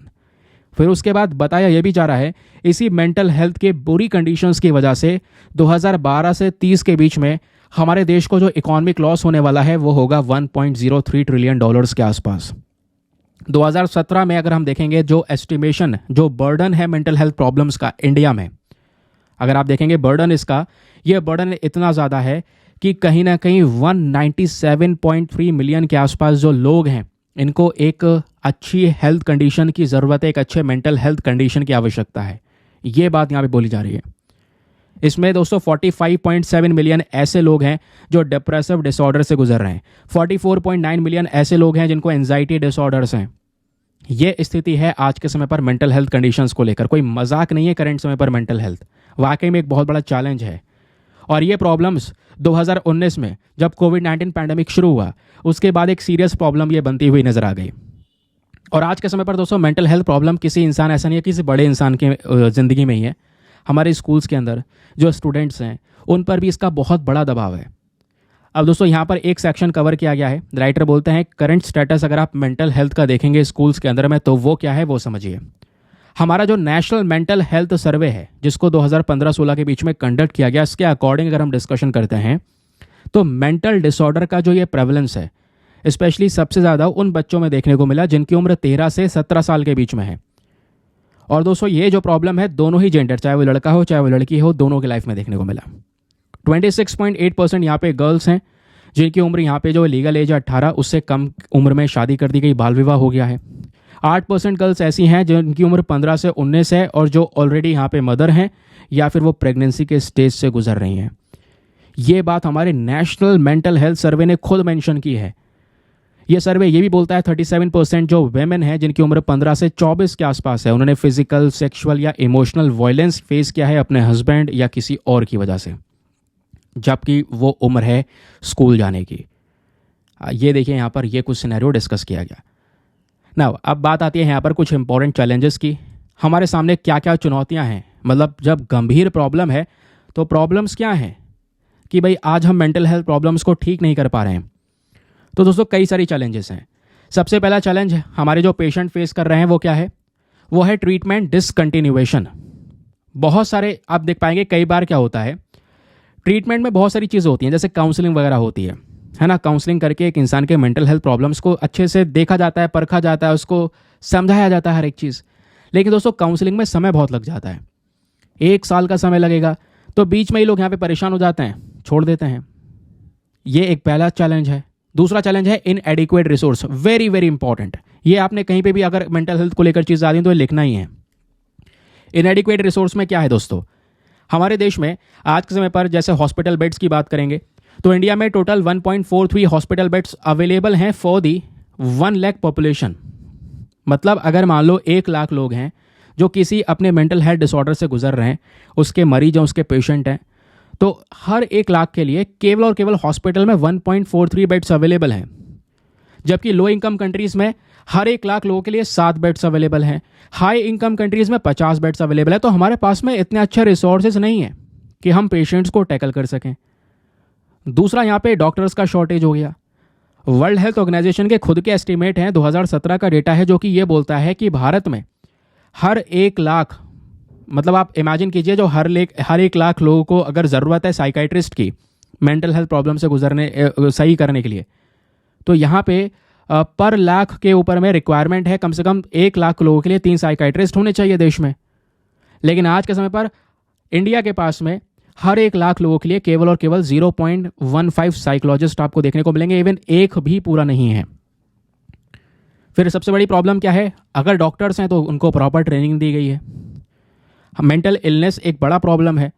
A: फिर उसके बाद बताया यह भी जा रहा है इसी मेंटल हेल्थ के बुरी कंडीशंस की वजह से 2012 से 30 के बीच में हमारे देश को जो इकोनॉमिक लॉस होने वाला है वो होगा $1.03 ट्रिलियन के आसपास। 2017 में अगर हम देखेंगे जो एस्टिमेशन, जो बर्डन है मेंटल हेल्थ प्रॉब्लम्स का इंडिया में, अगर आप देखेंगे बर्डन इसका, ये बर्डन इतना ज़्यादा है कि कहीं ना कहीं 197.3 मिलियन के आसपास जो लोग हैं इनको एक अच्छी हेल्थ कंडीशन की ज़रूरत है, एक अच्छे मेंटल हेल्थ कंडीशन की आवश्यकता है। ये बात यहाँ पे बोली जा रही है। इसमें दोस्तों 45.7 मिलियन ऐसे लोग हैं जो डिप्रेसिव डिसऑर्डर से गुजर रहे हैं, 44.9 मिलियन ऐसे लोग हैं जिनको एंजाइटी डिसऑर्डर्स हैं। ये स्थिति है आज के समय पर मेंटल हेल्थ कंडीशंस को लेकर, कोई मजाक नहीं है। करंट समय पर मेंटल हेल्थ वाकई में एक बहुत बड़ा चैलेंज है, और ये प्रॉब्लम्स 2019 में जब कोविड-19 पैंडेमिक शुरू हुआ उसके बाद एक सीरियस प्रॉब्लम ये बनती हुई नजर आ गई। और आज के समय पर दोस्तों मेंटल हेल्थ प्रॉब्लम किसी इंसान, ऐसा नहीं है किसी बड़े इंसान के ज़िंदगी में ही है, हमारे स्कूल्स के अंदर जो स्टूडेंट्स हैं उन पर भी इसका बहुत बड़ा दबाव है। अब दोस्तों यहाँ पर एक सेक्शन कवर किया गया है, राइटर बोलते हैं करंट स्टेटस अगर आप मेंटल हेल्थ का देखेंगे स्कूल्स के अंदर में तो वो क्या है वो समझिए। हमारा जो नेशनल मेंटल हेल्थ सर्वे है जिसको 2015-16 के बीच में कंडक्ट किया गया, इसके अकॉर्डिंग अगर हम डिस्कशन करते हैं तो मेंटल डिसऑर्डर का जो ये प्रेवलेंस है स्पेशली सबसे ज़्यादा उन बच्चों में देखने को मिला जिनकी उम्र 13 से 17 साल के बीच में है। और दोस्तों ये जो प्रॉब्लम है दोनों ही जेंडर, चाहे वो लड़का हो चाहे वो लड़की हो, दोनों की लाइफ में देखने को मिला। 26.8% यहाँ पे गर्ल्स हैं जिनकी उम्र यहाँ पे जो लीगल एज है 18, उससे कम उम्र में शादी कर दी गई, बाल विवाह हो गया है। 8% गर्ल्स ऐसी हैं जिनकी उम्र 15 से 19 है और जो ऑलरेडी यहाँ पे मदर हैं या फिर वो प्रेगनेंसी के स्टेज से गुजर रही हैं। ये बात हमारे नेशनल मेंटल हेल्थ सर्वे ने खुद मेंशन की है। ये सर्वे ये भी बोलता है 37% जो वेमेन है जिनकी उम्र 15 से 24 के आसपास है, उन्होंने फिजिकल, सेक्सुअल या इमोशनल वायलेंस फेस किया है अपने हस्बैंड या किसी और की वजह से, जबकि वो उम्र है स्कूल जाने की। ये देखिए यहाँ पर ये कुछ सिनेरियो डिस्कस किया गया ना। अब बात आती है यहाँ पर कुछ इंपॉर्टेंट चैलेंजेस की, हमारे सामने क्या क्या चुनौतियाँ हैं। मतलब जब गंभीर प्रॉब्लम है तो प्रॉब्लम्स क्या हैं कि भाई आज हम मेंटल हेल्थ प्रॉब्लम्स को ठीक नहीं कर पा रहे हैं, तो दोस्तों कई सारी चैलेंजेस हैं। सबसे पहला चैलेंज हमारे जो पेशेंट फेस कर रहे हैं वो क्या है, वो है ट्रीटमेंट डिसकंटिन्यूएशन। बहुत सारे आप देख पाएंगे कई बार क्या होता है, ट्रीटमेंट में बहुत सारी चीज़ें होती हैं, जैसे काउंसलिंग वगैरह होती है ना। काउंसलिंग करके एक इंसान के मेंटल हेल्थ प्रॉब्लम्स को अच्छे से देखा जाता है, परखा जाता है, उसको समझाया जाता है हर एक चीज़। लेकिन दोस्तों काउंसलिंग में समय बहुत लग जाता है, 1 साल का समय लगेगा, तो बीच में ही लोग यहाँ पे परेशान हो जाते हैं, छोड़ देते हैं। ये एक पहला चैलेंज है। दूसरा चैलेंज है इनएडिक्वेट रिसोर्स, वेरी वेरी इंपॉर्टेंट। ये आपने कहीं पे भी अगर मेंटल हेल्थ को लेकर चीज़ आ रही तो ये लिखना ही है। इनएडिक्वेट रिसोर्स में क्या है दोस्तों, हमारे देश में आज के समय पर जैसे हॉस्पिटल बेड्स की बात करेंगे तो इंडिया में टोटल 1.43 हॉस्पिटल बेड्स अवेलेबल हैं फॉर दी 1 लाख पॉपुलेशन। मतलब अगर मान लो 1 लाख लोग हैं जो किसी अपने मेंटल हेल्थ डिसऑर्डर से गुजर रहे हैं, उसके मरीज हैं, उसके पेशेंट हैं, तो हर 1 लाख के लिए केवल और केवल हॉस्पिटल में 1.43 बेड्स अवेलेबल हैं। जबकि लो इनकम कंट्रीज़ में हर 1 लाख लोगों के लिए 7 बेड्स अवेलेबल हैं, हाई इनकम कंट्रीज़ में 50 बेड्स अवेलेबल है। तो हमारे पास में इतने अच्छे रिसोर्सेज नहीं है कि हम पेशेंट्स को टैकल कर सकें। दूसरा यहाँ पे डॉक्टर्स का शॉर्टेज हो गया। वर्ल्ड हेल्थ ऑर्गेनाइजेशन के खुद के एस्टिमेट हैं, 2017 का डेटा है जो कि ये बोलता है कि भारत में हर 1 लाख, मतलब आप इमेजिन कीजिए जो हर 1 लाख लोगों को अगर ज़रूरत है साइकाइट्रिस्ट की मेंटल हेल्थ प्रॉब्लम से गुजरने सही करने के लिए, तो यहाँ पे पर लाख के ऊपर में रिक्वायरमेंट है, कम से कम 1 लाख लोगों के लिए 3 साइकाइट्रिस्ट होने चाहिए देश में। लेकिन आज के समय पर इंडिया के पास में हर 1 लाख लोगों के लिए केवल और केवल 0.15 साइकोलॉजिस्ट आपको देखने को मिलेंगे, इवन एक भी पूरा नहीं है। फिर सबसे बड़ी प्रॉब्लम क्या है, अगर डॉक्टर्स हैं तो उनको प्रॉपर ट्रेनिंग दी गई है। मेंटल इलनेस एक बड़ा प्रॉब्लम है,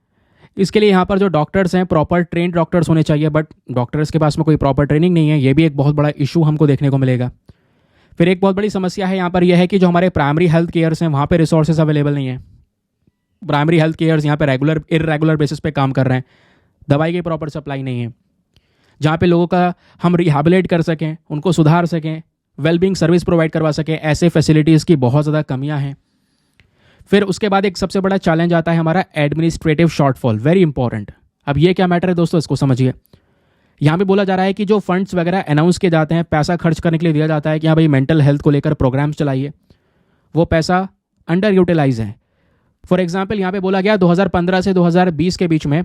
A: इसके लिए यहाँ पर जो डॉक्टर्स हैं प्रॉपर ट्रेंड डॉक्टर्स होने चाहिए, बट डॉक्टर्स के पास में कोई प्रॉपर ट्रेनिंग नहीं है, ये भी एक बहुत बड़ा इशू हमको देखने को मिलेगा। फिर एक बहुत बड़ी समस्या है यहाँ पर यह है कि जो हमारे प्राइमरी हेल्थ केयर्स हैं वहाँ पे रिसोर्सेज अवेलेबल नहीं है। प्राइमरी हेल्थ केयर्स यहाँ पे इरेगुलर बेसिस पे काम कर रहे हैं, दवाई की प्रॉपर सप्लाई नहीं है, जहाँ पे लोगों का हम रिहैबिलिट कर सकें, उनको सुधार सकें, वेलबींग सर्विस प्रोवाइड करवा सकें, ऐसे फैसिलिटीज़ की बहुत ज़्यादा कमियाँ हैं। फिर उसके बाद एक सबसे बड़ा चैलेंज आता है हमारा एडमिनिस्ट्रेटिव शॉर्टफॉल, वेरी इंपॉर्टेंट। अब ये क्या मैटर है दोस्तों, इसको समझिए। यहाँ पे बोला जा रहा है कि जो फंड्स वगैरह अनाउंस किए जाते हैं, पैसा खर्च करने के लिए दिया जाता है कि हाँ भाई मेंटल हेल्थ को लेकर प्रोग्राम्स चलाइए, वो पैसा अंडर यूटिलाइज है। फॉर एग्जाम्पल यहाँ पे बोला गया 2015 से 2020 के बीच में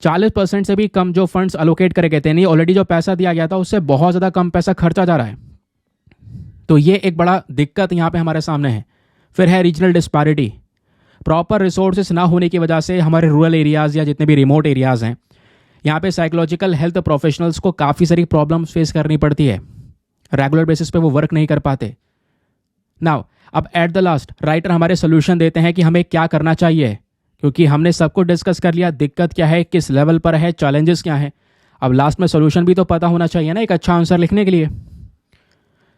A: 40% से भी कम जो फंड्स अलोकेट करे गए थे, नहीं ऑलरेडी जो पैसा दिया गया था उससे बहुत ज़्यादा कम पैसा खर्चा जा रहा है। तो ये एक बड़ा दिक्कत यहाँ पे हमारे सामने है। फिर है रीजनल डिस्पैरिटी, प्रॉपर रिसोर्सेज ना होने की वजह से हमारे रूरल एरियाज़ या जितने भी रिमोट एरियाज़ हैं, यहाँ पे साइकोलॉजिकल हेल्थ प्रोफेशनल्स को काफ़ी सारी प्रॉब्लम्स फेस करनी पड़ती है, रेगुलर बेसिस पे वो वर्क नहीं कर पाते। नाउ अब एट द लास्ट राइटर हमारे सोल्यूशन देते हैं कि हमें क्या करना चाहिए, क्योंकि हमने सब कुछ डिस्कस कर लिया, दिक्कत क्या है, किस लेवल पर है, चैलेंजेस क्या है। अब लास्ट में सोल्यूशन भी तो पता होना चाहिए ना एक अच्छा आंसर लिखने के लिए।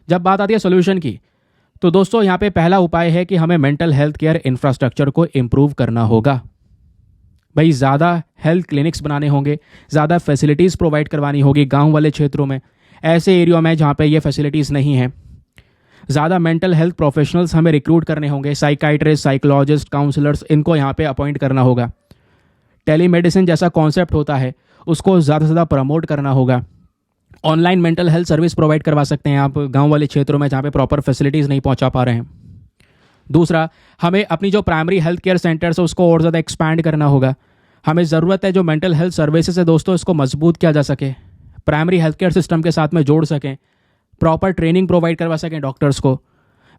A: जब बात आती है सोल्यूशन की, तो दोस्तों यहाँ पे पहला उपाय है कि हमें मेंटल हेल्थ केयर इंफ्रास्ट्रक्चर को इम्प्रूव करना होगा। भाई ज़्यादा हेल्थ क्लिनिक्स बनाने होंगे, ज़्यादा फैसिलिटीज़ प्रोवाइड करवानी होगी गांव वाले क्षेत्रों में, ऐसे एरिया में जहाँ पे ये फैसिलिटीज़ नहीं हैं। ज़्यादा मेंटल हेल्थ प्रोफेशनल्स हमें रिक्रूट करने होंगे, साइकाइट्रिस्ट, साइकोलॉजिस्ट, काउंसलर्स, इनको यहाँ पे अपॉइंट करना होगा। टेलीमेडिसिन जैसा कॉन्सेप्ट होता है उसको ज़्यादा से ज़्यादा प्रमोट करना होगा। Online mental health service provide करवा सकते हैं आप गांव वाले क्षेत्रों में जहाँ पे प्रॉपर फैसिलिटीज़ नहीं पहुँचा पा रहे हैं। दूसरा, हमें अपनी जो प्राइमरी हेल्थ केयर सेंटर्स है उसको और ज़्यादा एक्सपैंड करना होगा। हमें ज़रूरत है जो मेंटल हेल्थ सर्विसेज है दोस्तों इसको मजबूत किया जा सके, प्राइमरी हेल्थ केयर सिस्टम के साथ में जोड़ सकें, प्रॉपर ट्रेनिंग प्रोवाइड करवा सकें डॉक्टर्स को।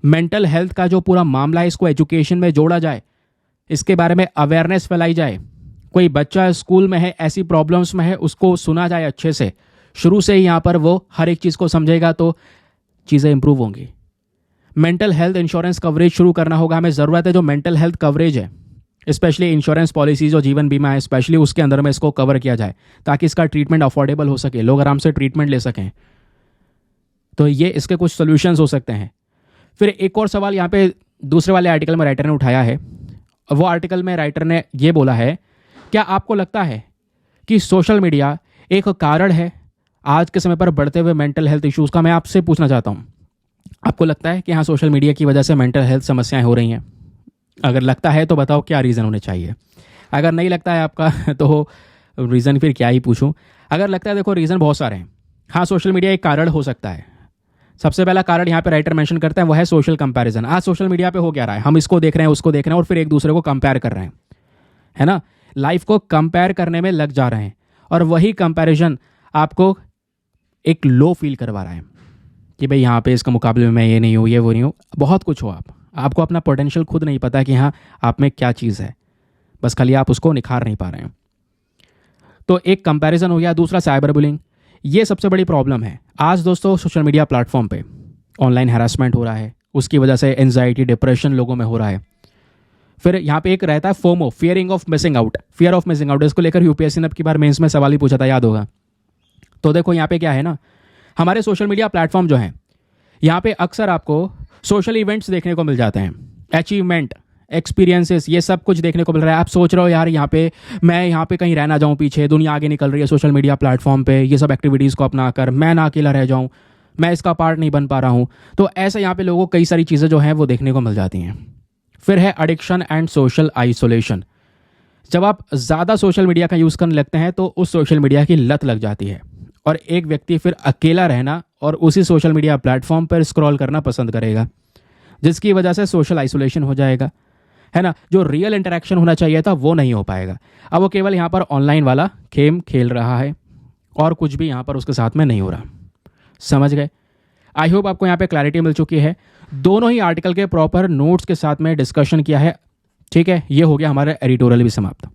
A: मेंटल हेल्थ का जो पूरा मामला है इसको एजुकेशन में जोड़ा जाए, इसके बारे में अवेयरनेस फैलाई जाए। कोई बच्चा स्कूल में है, ऐसी प्रॉब्लम्स में है, उसको सुना जाए अच्छे से, शुरू से ही यहाँ पर वो हर एक चीज़ को समझेगा तो चीज़ें इंप्रूव होंगी। मेंटल हेल्थ इंश्योरेंस कवरेज शुरू करना होगा। हमें ज़रूरत है जो मेंटल हेल्थ कवरेज है, स्पेशली इंश्योरेंस पॉलिसीज जो जीवन बीमा है स्पेशली उसके अंदर में इसको कवर किया जाए, ताकि इसका ट्रीटमेंट अफोर्डेबल हो सके, लोग आराम से ट्रीटमेंट ले सकें। तो ये इसके कुछ सोल्यूशंस हो सकते हैं। फिर एक और सवाल यहाँ पे दूसरे वाले आर्टिकल में राइटर ने उठाया है। वो आर्टिकल में राइटर ने ये बोला है, क्या आपको लगता है कि सोशल मीडिया एक कारण है आज के समय पर बढ़ते हुए मेंटल हेल्थ इश्यूज़ का? मैं आपसे पूछना चाहता हूँ, आपको लगता है कि हाँ सोशल मीडिया की वजह से मेंटल हेल्थ समस्याएं हो रही हैं? अगर लगता है तो बताओ क्या रीज़न होने चाहिए। अगर नहीं लगता है आपका तो रीज़न फिर क्या ही पूछूं। अगर लगता है, देखो रीज़न बहुत सारे हैं। हाँ सोशल मीडिया एक कारण हो सकता है। सबसे पहला कारण यहाँ पे राइटर मेंशन करता है वो है सोशल कंपैरिजन। आज सोशल मीडिया पे हो क्या रहा है, हम इसको देख रहे हैं, उसको देख रहे हैं और फिर एक दूसरे को कंपेयर कर रहे हैं, है ना। लाइफ को कंपेयर करने में लग जा रहे हैं और वही कंपैरिजन आपको एक लो फील करवा रहा है कि भाई यहाँ पे इसके मुकाबले में मैं ये नहीं हूँ, ये वो नहीं हूँ। बहुत कुछ हो आपको अपना पोटेंशियल खुद नहीं पता कि हाँ आप में क्या चीज़ है, बस खाली आप उसको निखार नहीं पा रहे हैं। तो एक कंपैरिजन हो गया। दूसरा साइबर बुलिंग, ये सबसे बड़ी प्रॉब्लम है आज दोस्तों। सोशल मीडिया प्लेटफॉर्म पे ऑनलाइन हैरेसमेंट हो रहा है, उसकी वजह से एंजाइटी, डिप्रेशन लोगों में हो रहा है। फिर यहाँ पे एक रहता है FOMO, fear of missing out. इसको लेकर यूपीएससी ने अब की बार मेंस में सवाल ही पूछा था, याद होगा। तो देखो यहाँ पे क्या है ना, हमारे सोशल मीडिया प्लेटफॉर्म जो हैं यहाँ पे अक्सर आपको सोशल इवेंट्स देखने को मिल जाते हैं, अचीवमेंट, एक्सपीरियंसेस, ये सब कुछ देखने को मिल रहा है। आप सोच रहे हो यार यहाँ पे मैं यहाँ पे कहीं रह ना जाऊँ पीछे, दुनिया आगे निकल रही है सोशल मीडिया प्लेटफॉर्म पे, ये सब एक्टिविटीज़ को अपना कर मैं ना अकेला रह जाऊँ, मैं इसका पार्ट नहीं बन पा रहा हूँ। तो ऐसे यहाँ पे लोगों को कई सारी चीज़ें जो हैं वो देखने को मिल जाती हैं। फिर है एडिक्शन एंड सोशल आइसोलेशन। जब आप ज़्यादा सोशल मीडिया का यूज़ करने लगते हैं तो उस सोशल मीडिया की लत लग जाती है और एक व्यक्ति फिर अकेला रहना और उसी सोशल मीडिया प्लेटफॉर्म पर स्क्रॉल करना पसंद करेगा, जिसकी वजह से सोशल आइसोलेशन हो जाएगा, है ना। जो रियल इंटरेक्शन होना चाहिए था वो नहीं हो पाएगा। अब वो केवल यहाँ पर ऑनलाइन वाला गेम खेल रहा है और कुछ भी यहाँ पर उसके साथ में नहीं हो रहा। समझ गए। आई होप आपको यहाँ पे क्लैरिटी मिल चुकी है। दोनों ही आर्टिकल के प्रॉपर नोट्स के साथ में डिस्कशन किया है, ठीक है। ये हो गया हमारा एडिटोरियल भी समाप्त,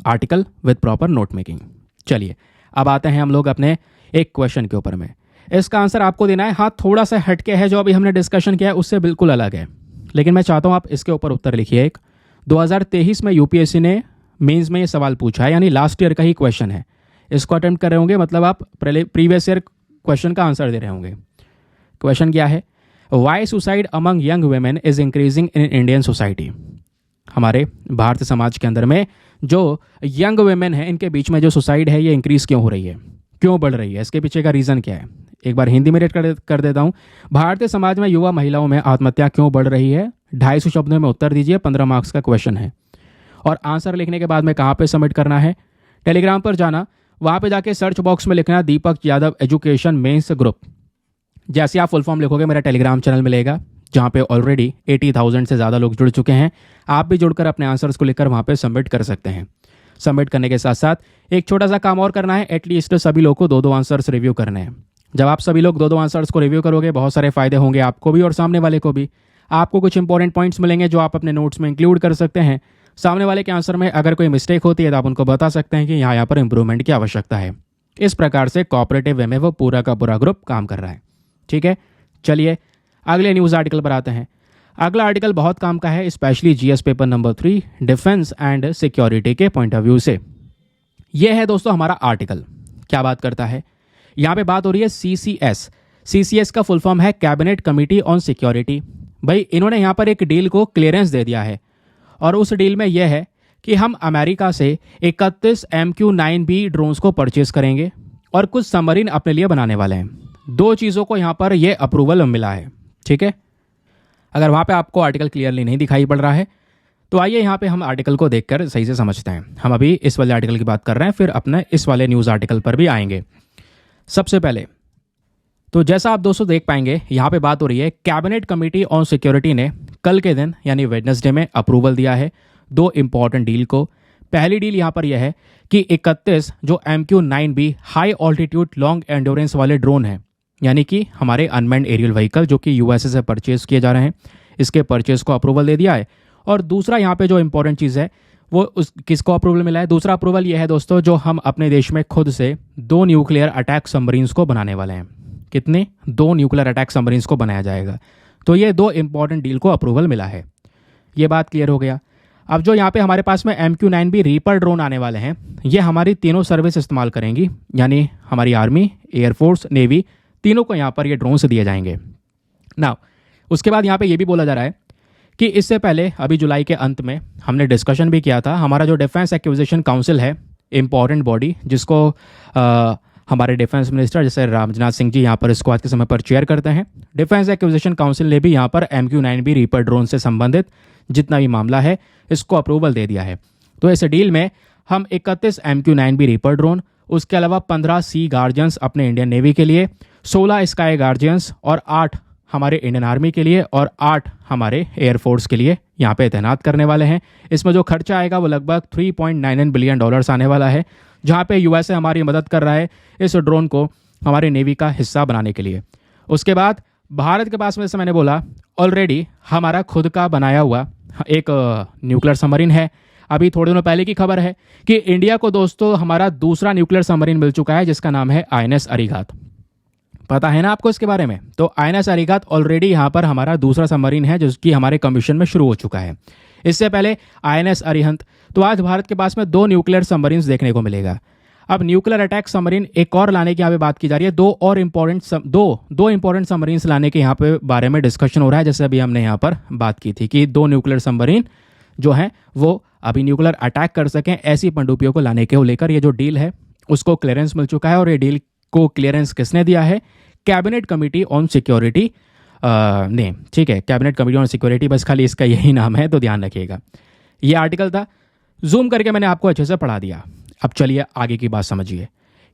A: article with proper note making. चलिए अब आते हैं हम लोग अपने एक क्वेश्चन के ऊपर में। इसका आंसर आपको देना है। हाँ, थोड़ा सा हटके है, जो अभी हमने डिस्कशन किया है उससे बिल्कुल अलग है, लेकिन मैं चाहता हूँ आप इसके ऊपर उत्तर लिखिए। एक 2023 में यूपीएससी ने मेंस में ये सवाल पूछा है, यानी लास्ट ईयर का ही क्वेश्चन है। इसको अटेम्प्ट कर रहे होंगे, मतलब आप प्रीवियस ईयर क्वेश्चन का आंसर दे रहे होंगे। क्वेश्चन क्या है? Why suicide among young women is increasing in Indian society. हमारे भारतीय समाज के अंदर में जो यंग वेमेन है, इनके बीच में जो सुसाइड है ये इंक्रीज क्यों हो रही है, क्यों बढ़ रही है, इसके पीछे का रीज़न क्या है? एक बार हिंदी में रेट कर देता हूँ। भारतीय समाज में युवा महिलाओं में आत्महत्या क्यों बढ़ रही है? 250 शब्दों में उत्तर दीजिए, 15 मार्क्स का क्वेश्चन है। और आंसर लिखने के बाद में कहाँ पे सबमिट करना है? टेलीग्राम पर जाना, वहाँ पे जाके सर्च बॉक्स में लिखना दीपक यादव एजुकेशन मेंस ग्रुप। जैसे आप फुल फॉर्म लिखोगे मेरा टेलीग्राम चैनल मिलेगा, जहाँ पे ऑलरेडी 80,000 से ज़्यादा लोग जुड़ चुके हैं। आप भी जुड़कर अपने आंसर्स को लिखकर वहाँ पे सबमिट कर सकते हैं। सबमिट करने के साथ साथ एक छोटा सा काम और करना है, एटलीस्ट सभी लोग को 2-2 आंसर्स रिव्यू करने हैं। जब आप सभी लोग 2-2 आंसर्स को रिव्यू करोगे, बहुत सारे फायदे होंगे आपको भी और सामने वाले को भी। आपको कुछ इंपॉर्टेंट पॉइंट्स मिलेंगे जो आप अपने नोट्स में इंक्लूड कर सकते हैं। सामने वाले के आंसर में अगर कोई मिस्टेक होती है तो आप उनको बता सकते हैं कि यहाँ पर इंप्रूवमेंट की आवश्यकता है। इस प्रकार से कोऑपरेटिव वे में वो पूरा का पूरा ग्रुप काम कर रहा है, ठीक है। चलिए अगले न्यूज़ आर्टिकल पर आते हैं। अगला आर्टिकल बहुत काम का है, specially GS paper number 3 defence and security के पॉइंट ऑफ व्यू से। यह है दोस्तों हमारा आर्टिकल। क्या बात करता है? यहाँ पे बात हो रही है सीसीएस। सीसीएस का फुल फॉर्म है कैबिनेट कमिटी ऑन सिक्योरिटी। भाई इन्होंने यहाँ पर एक डील को क्लियरेंस दे दिया है, और उस डील में यह है कि हम अमेरिका से 31 MQ-9B ड्रोन्स को परचेज करेंगे और कुछ सबमरीन अपने लिए बनाने वाले हैं। 2 चीज़ों को यहाँ पर यह अप्रूवल मिला है, ठीक है। अगर वहाँ पे आपको आर्टिकल क्लियरली नहीं दिखाई पड़ रहा है तो आइए यहाँ पे हम आर्टिकल को देखकर सही से समझते हैं। हम अभी इस वाले आर्टिकल की बात कर रहे हैं, फिर अपने इस वाले न्यूज़ आर्टिकल पर भी आएंगे। सबसे पहले तो जैसा आप दोस्तों देख पाएंगे, यहाँ पे बात हो रही है कैबिनेट कमेटी ऑन सिक्योरिटी ने कल के दिन यानी वेडनेसडे में अप्रूवल दिया है 2 इंपॉर्टेंट डील को। पहली डील यहाँ पर यह है कि 31 जो MQ-9B high altitude long endurance वाले ड्रोन हैं, यानी कि हमारे अनमैन्ड एरियल व्हीकल जो कि यूएसए से परचेज किए जा रहे हैं, इसके परचेज को अप्रूवल दे दिया है। और दूसरा यहाँ पे जो इंपॉर्टेंट चीज़ है वो किसको अप्रूवल मिला है? दूसरा अप्रूवल ये है दोस्तों, जो हम अपने देश में खुद से 2 न्यूक्लियर अटैक सबमरीन्स को बनाने वाले हैं। कितने? 2 न्यूक्लियर अटैक सबमरीन्स को बनाया जाएगा। तो ये 2 इंपॉर्टेंट डील को अप्रूवल मिला है। ये बात क्लियर हो गया। अब जो यहाँ पे हमारे पास में MQ-9B रीपर ड्रोन आने वाले हैं, ये हमारी तीनों सर्विस इस्तेमाल करेंगी, यानी हमारी आर्मी, एयरफोर्स, नेवी, तीनों को यहाँ पर ये ड्रोन्स दिए जाएंगे। नाउ उसके बाद यहाँ पे ये भी बोला जा रहा है कि इससे पहले अभी जुलाई के अंत में हमने डिस्कशन भी किया था, हमारा जो डिफेंस एक्विजिशन काउंसिल है, इंपॉर्टेंट बॉडी जिसको हमारे डिफेंस मिनिस्टर जैसे राजनाथ सिंह जी यहाँ पर इसको आज के समय पर चेयर करते हैं, डिफेंस एक्विजिशन काउंसिल ने भी यहाँ पर MQ-9B रीपर ड्रोन से संबंधित जितना भी मामला है इसको अप्रूवल दे दिया है। तो इस डील में हम 31 MQ-9B रीपर ड्रोन, उसके अलावा 15 सी गार्जियंस अपने इंडियन नेवी के लिए, 16 स्काई गार्जियंस और 8 हमारे इंडियन आर्मी के लिए और 8 हमारे एयरफोर्स के लिए यहाँ पे तैनात करने वाले हैं। इसमें जो खर्चा आएगा वो लगभग $3.99 बिलियन आने वाला है, जहाँ पे यूएसए हमारी मदद कर रहा है इस ड्रोन को हमारे नेवी का हिस्सा बनाने के लिए। उसके बाद भारत के पास में, जैसे मैंने बोला, ऑलरेडी हमारा खुद का बनाया हुआ एक न्यूक्लियर सबमरीन है। अभी थोड़े दिनों पहले की खबर है कि इंडिया को दोस्तों हमारा दूसरा न्यूक्लियर सबमरीन मिल चुका है, जिसका नाम है INS अरिहंत। पता है ना आपको इसके बारे में? तो INS अरिहंत ऑलरेडी यहाँ पर हमारा दूसरा सबमरीन है, जिसकी हमारे कमीशन में शुरू हो चुका है। इससे पहले INS अरिहंत। तो आज भारत के पास में 2 न्यूक्लियर सबमरीन्स देखने को मिलेगा। अब न्यूक्लियर अटैक सबमरीन एक और लाने की यहाँ पे बात की जा रही है। 2 इंपॉर्टेंट सबमरीन्स लाने के यहाँ पे बारे में डिस्कशन हो रहा है। जैसे अभी हमने यहाँ पर बात की थी कि 2 न्यूक्लियर सबमरीन जो हैं वो अभी न्यूक्लियर अटैक कर सकें, ऐसी पनडुब्बियों को लाने के लेकर ये जो डील है उसको क्लियरेंस मिल चुका है। और ये डील को क्लियरेंस किसने दिया है? कैबिनेट कमिटी ऑन सिक्योरिटी ने, ठीक है, कैबिनेट कमिटी ऑन सिक्योरिटी, बस खाली इसका यही नाम है, तो ध्यान रखिएगा। ये आर्टिकल था, जूम करके मैंने आपको अच्छे से पढ़ा दिया। अब चलिए आगे की बात समझिए।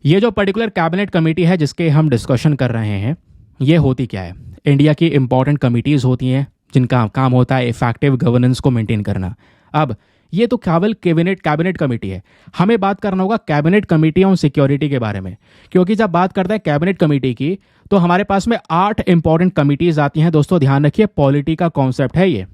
A: ये जो पर्टिकुलर कैबिनेट कमेटी है जिसके हम डिस्कशन कर रहे हैं, ये होती क्या है? इंडिया की इंपॉर्टेंट कमिटीज़ होती हैं जिनका काम होता है इफेक्टिव गवर्नेंस को मेंटेन करना। अब ये तो केवल कैबिनेट कमेटी है। हमें बात करना होगा कैबिनेट कमेटी ऑन सिक्योरिटी के बारे में, क्योंकि जब बात करते हैं कैबिनेट कमेटी की तो हमारे पास में 8 इंपॉर्टेंट कमिटीज आती हैं। दोस्तों ध्यान रखिए, पॉलिटी का कॉन्सेप्ट है ये।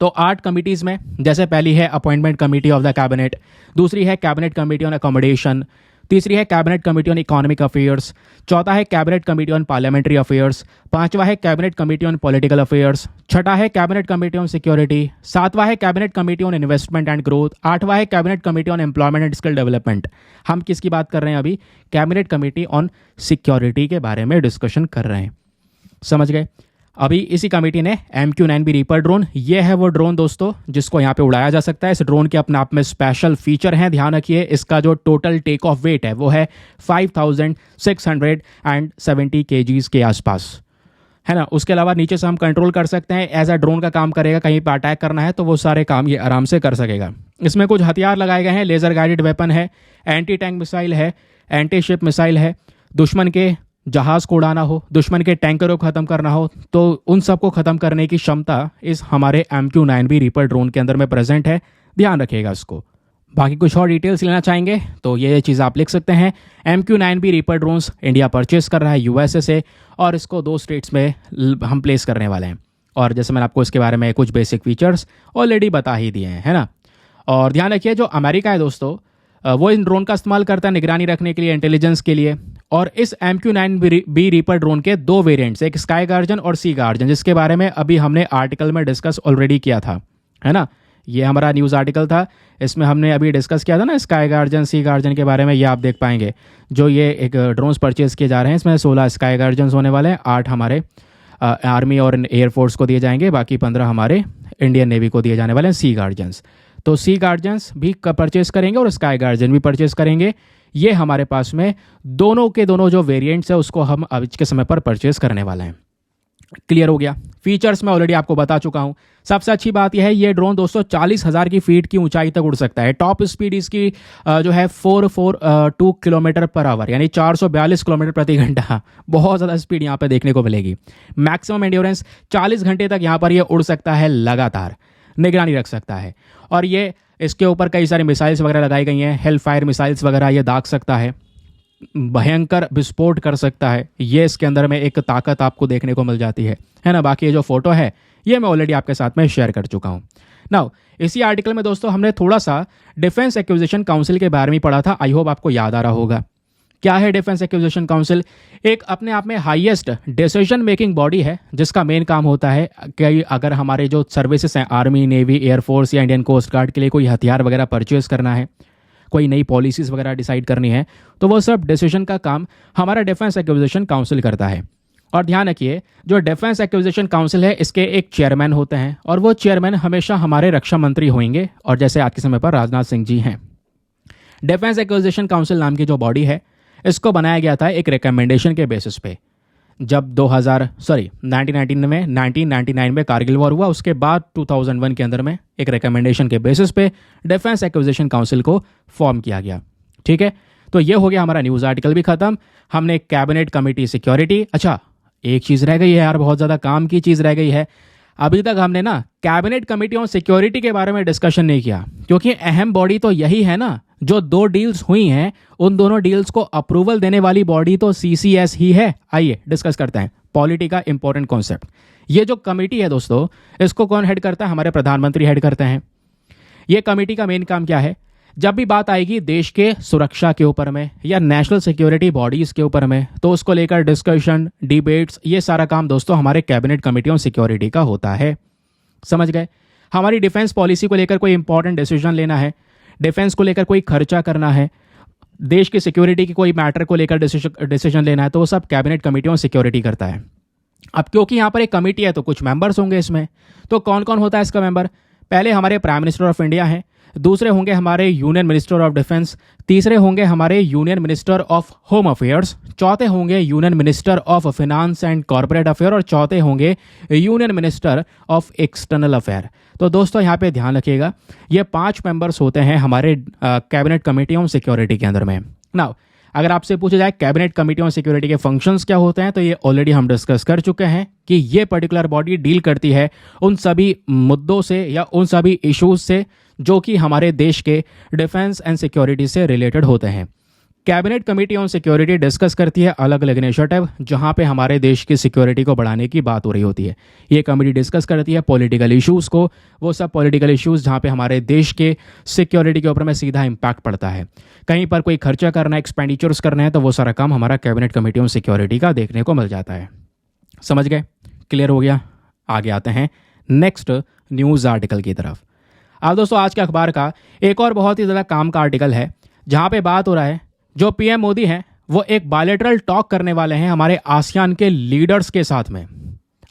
A: तो 8 कमिटीज में जैसे पहली है appointment committee of the cabinet, दूसरी है कैबिनेट कमेटी ऑन अकोमोडेशन, तीसरी है cabinet committee on economic affairs, चौथा है cabinet committee on parliamentary affairs, पांचवा है cabinet committee on political affairs, छठा है कैबिनेट कमेटी ऑन सिक्योरिटी, सातवां है cabinet committee on investment and growth, आठवां है cabinet committee on employment and skill development. हम किसकी बात कर रहे हैं अभी? कैबिनेट कमेटी ऑन सिक्योरिटी के बारे में डिस्कशन कर रहे हैं। समझ गए? अभी इसी कमेटी ने MQ-9B रीपर ड्रोन, ये है वो ड्रोन दोस्तों जिसको यहाँ पे उड़ाया जा सकता है। इस ड्रोन के अपने आप में स्पेशल फीचर हैं, ध्यान रखिए। इसका जो टोटल टेक ऑफ वेट है वो है 5670 kgs के आसपास, है ना। उसके अलावा नीचे से हम कंट्रोल कर सकते हैं, एज अ ड्रोन का काम करेगा। कहीं पर अटैक करना है तो वो सारे काम ये आराम से कर सकेगा। इसमें कुछ हथियार लगाए गए हैं, लेजर गाइडेड वेपन है, एंटी टैंक मिसाइल है, एंटी शिप मिसाइल है। दुश्मन के जहाज को उड़ाना हो, दुश्मन के टैंकरों को खत्म करना हो, तो उन सबको खत्म करने की क्षमता इस हमारे MQ-9B रीपर ड्रोन के अंदर में प्रेजेंट है। ध्यान रखिएगा इसको। बाकी कुछ और डिटेल्स लेना चाहेंगे तो ये चीज़ आप लिख सकते हैं। MQ-9B reaper drones India purchase कर रहा है USA से, और इसको 2 स्टेट्स में हम प्लेस करने वाले हैं। और जैसे मैंने आपको इसके बारे में कुछ बेसिक फीचर्स ऑलरेडी बता ही दिए हैं, है ना। और ध्यान रखिए, जो अमेरिका है दोस्तों, वो इन ड्रोन का इस्तेमाल करता है निगरानी रखने के लिए, इंटेलिजेंस के लिए। और इस MQ-9B रीपर ड्रोन के 2 वेरिएंट्स, एक स्काई गार्जन और सी गार्जन, जिसके बारे में अभी हमने आर्टिकल में डिस्कस ऑलरेडी किया था, है ना। ये हमारा न्यूज़ आर्टिकल था, इसमें हमने अभी डिस्कस किया था ना स्काई गार्जन सी गार्जन के बारे में। ये आप देख पाएंगे, जो ये एक ड्रोन्स परचेज किए जा रहे हैं, इसमें 16 स्काई गार्जन होने वाले हैं, 8 हमारे आर्मी और एयरफोर्स को दिए जाएंगे, बाकी 15 हमारे इंडियन नेवी को दिए जाने वाले हैं सी गार्जन्स। तो सी गार्जन्स भी परचेस करेंगे और स्काई गार्जन भी परचेस करेंगे। ये हमारे पास में दोनों के दोनों जो वेरिएंट्स है उसको हम आज के समय पर परचेस करने वाले हैं। क्लियर हो गया? फीचर्स मैं ऑलरेडी आपको बता चुका हूं। सबसे अच्छी बात यह है, ये ड्रोन दोस्तों 40,000 की फीट की ऊंचाई तक उड़ सकता है। टॉप स्पीड इसकी जो है 442 किलोमीटर पर आवर, यानी 442 किलोमीटर प्रति घंटा। बहुत ज़्यादा स्पीड यहाँ पे देखने को मिलेगी। मैक्सिमम एंड्योरेंस 40 घंटे तक यहाँ पर ये उड़ सकता है, लगातार निगरानी रख सकता है। और ये इसके ऊपर कई सारी मिसाइल्स वगैरह लगाई गई हैं, हेल फायर मिसाइल्स वगैरह ये दाग सकता है, भयंकर विस्फोट कर सकता है। ये इसके अंदर में एक ताकत आपको देखने को मिल जाती है ना। बाकी ये जो फोटो है ये मैं ऑलरेडी आपके साथ में शेयर कर चुका हूँ। नाउ इसी आर्टिकल में दोस्तों हमने थोड़ा सा डिफेंस एक्विजिशन काउंसिल के बारे में पढ़ा था। आई होप आपको याद आ रहा होगा। क्या है डिफेंस एक्विजिशन काउंसिल? एक अपने आप में हाईएस्ट डिसीजन मेकिंग बॉडी है, जिसका मेन काम होता है कि अगर हमारे जो सर्विसेज हैं, आर्मी, नेवी, एयरफोर्स या इंडियन कोस्ट गार्ड के लिए कोई हथियार वगैरह परचेज करना है, कोई नई पॉलिसीज़ वगैरह डिसाइड करनी है, तो वो सब डिसीजन का काम हमारा डिफेंस एक्विजिशन काउंसिल करता है। और ध्यान रखिए, जो डिफेंस एक्विजिशन काउंसिल है इसके एक चेयरमैन होते हैं, और वो चेयरमैन हमेशा हमारे रक्षा मंत्री होंगे, और जैसे आज के समय पर राजनाथ सिंह जी हैं। डिफेंस एक्विजिशन काउंसिल नाम की जो बॉडी है, इसको बनाया गया था एक रिकमेंडेशन के बेसिस पे। जब 1999 में कारगिल वॉर हुआ, उसके बाद 2001 के अंदर में एक रिकमेंडेशन के बेसिस पे डिफेंस एक्विजिशन काउंसिल को फॉर्म किया गया। ठीक है, तो ये हो गया हमारा न्यूज़ आर्टिकल भी खत्म। हमने कैबिनेट कमेटी सिक्योरिटी, अच्छा एक चीज़ रह गई है यार, बहुत ज़्यादा काम की चीज़ रह गई है। अभी तक हमने ना कैबिनेट कमेटी ऑन सिक्योरिटी के बारे में डिस्कशन नहीं किया, क्योंकि अहम बॉडी तो यही है ना। जो 2 डील्स हुई हैं, उन दोनों डील्स को अप्रूवल देने वाली बॉडी तो CCS ही है। आइए डिस्कस करते हैं पॉलिटी का इंपॉर्टेंट कॉन्सेप्ट। ये जो कमेटी है दोस्तों, इसको कौन हेड करता है? हमारे प्रधानमंत्री हेड करते हैं। ये कमेटी का मेन काम क्या है? जब भी बात आएगी देश के सुरक्षा के ऊपर में या नेशनल सिक्योरिटी बॉडीज के ऊपर में, तो उसको लेकर डिस्कशन, डिबेट्स, ये सारा काम दोस्तों हमारे कैबिनेट कमेटी ऑन सिक्योरिटी का होता है। समझ गए? हमारी डिफेंस पॉलिसी को लेकर कोई इंपॉर्टेंट डिसीजन लेना है, डिफेंस को लेकर कोई खर्चा करना है, देश की सिक्योरिटी की कोई मैटर को लेकर डिसीजन लेना है, तो वो सब कैबिनेट कमेटी ऑन सिक्योरिटी करता है। अब क्योंकि यहाँ पर एक कमेटी है तो कुछ मेंबर्स होंगे इसमें। तो कौन कौन होता है इसका मेंबर? पहले हमारे प्राइम मिनिस्टर ऑफ इंडिया हैं, दूसरे होंगे हमारे यूनियन मिनिस्टर ऑफ डिफेंस, तीसरे होंगे हमारे union minister of home affairs, चौथे होंगे union minister of finance and corporate affair, और चौथे होंगे union minister of external affair. तो दोस्तों यहाँ पे ध्यान रखिएगा, ये 5 मेंबर्स होते हैं हमारे कैबिनेट कमेटी ऑन सिक्योरिटी के अंदर में। नाउ अगर आपसे पूछा जाए कैबिनेट कमेटी ऑन सिक्योरिटी के फंक्शंस क्या होते हैं, तो ये ऑलरेडी हम डिस्कस कर चुके हैं कि ये पर्टिकुलर बॉडी डील करती है उन सभी मुद्दों से या उन सभी इश्यूज से जो कि हमारे देश के डिफेंस एंड सिक्योरिटी से रिलेटेड होते हैं। Cabinet committee on security discuss करती है अलग अलग इनिशिएटिव जहां पे हमारे देश की सिक्योरिटी को बढ़ाने की बात हो रही होती है। ये कमेटी डिस्कस करती है पॉलिटिकल इश्यूज़ को, वो सब पॉलिटिकल इश्यूज़ जहां पे हमारे देश के सिक्योरिटी के ऊपर में सीधा इम्पैक्ट पड़ता है। कहीं पर कोई खर्चा करना है, एक्सपेंडिचर्स करना है, तो वो सारा काम हमारा कैबिनेट कमेटी ऑन सिक्योरिटी का देखने को मिल जाता है। समझ गए? क्लियर हो गया? आगे आते हैं नेक्स्ट न्यूज़ आर्टिकल की तरफ। अब दोस्तों आज के अखबार का एक और बहुत ही ज़्यादा काम का आर्टिकल है जहाँ पे बात हो रहा है जो पीएम मोदी हैं वो एक बायलैटरल टॉक करने वाले हैं हमारे आसियान के लीडर्स के साथ में।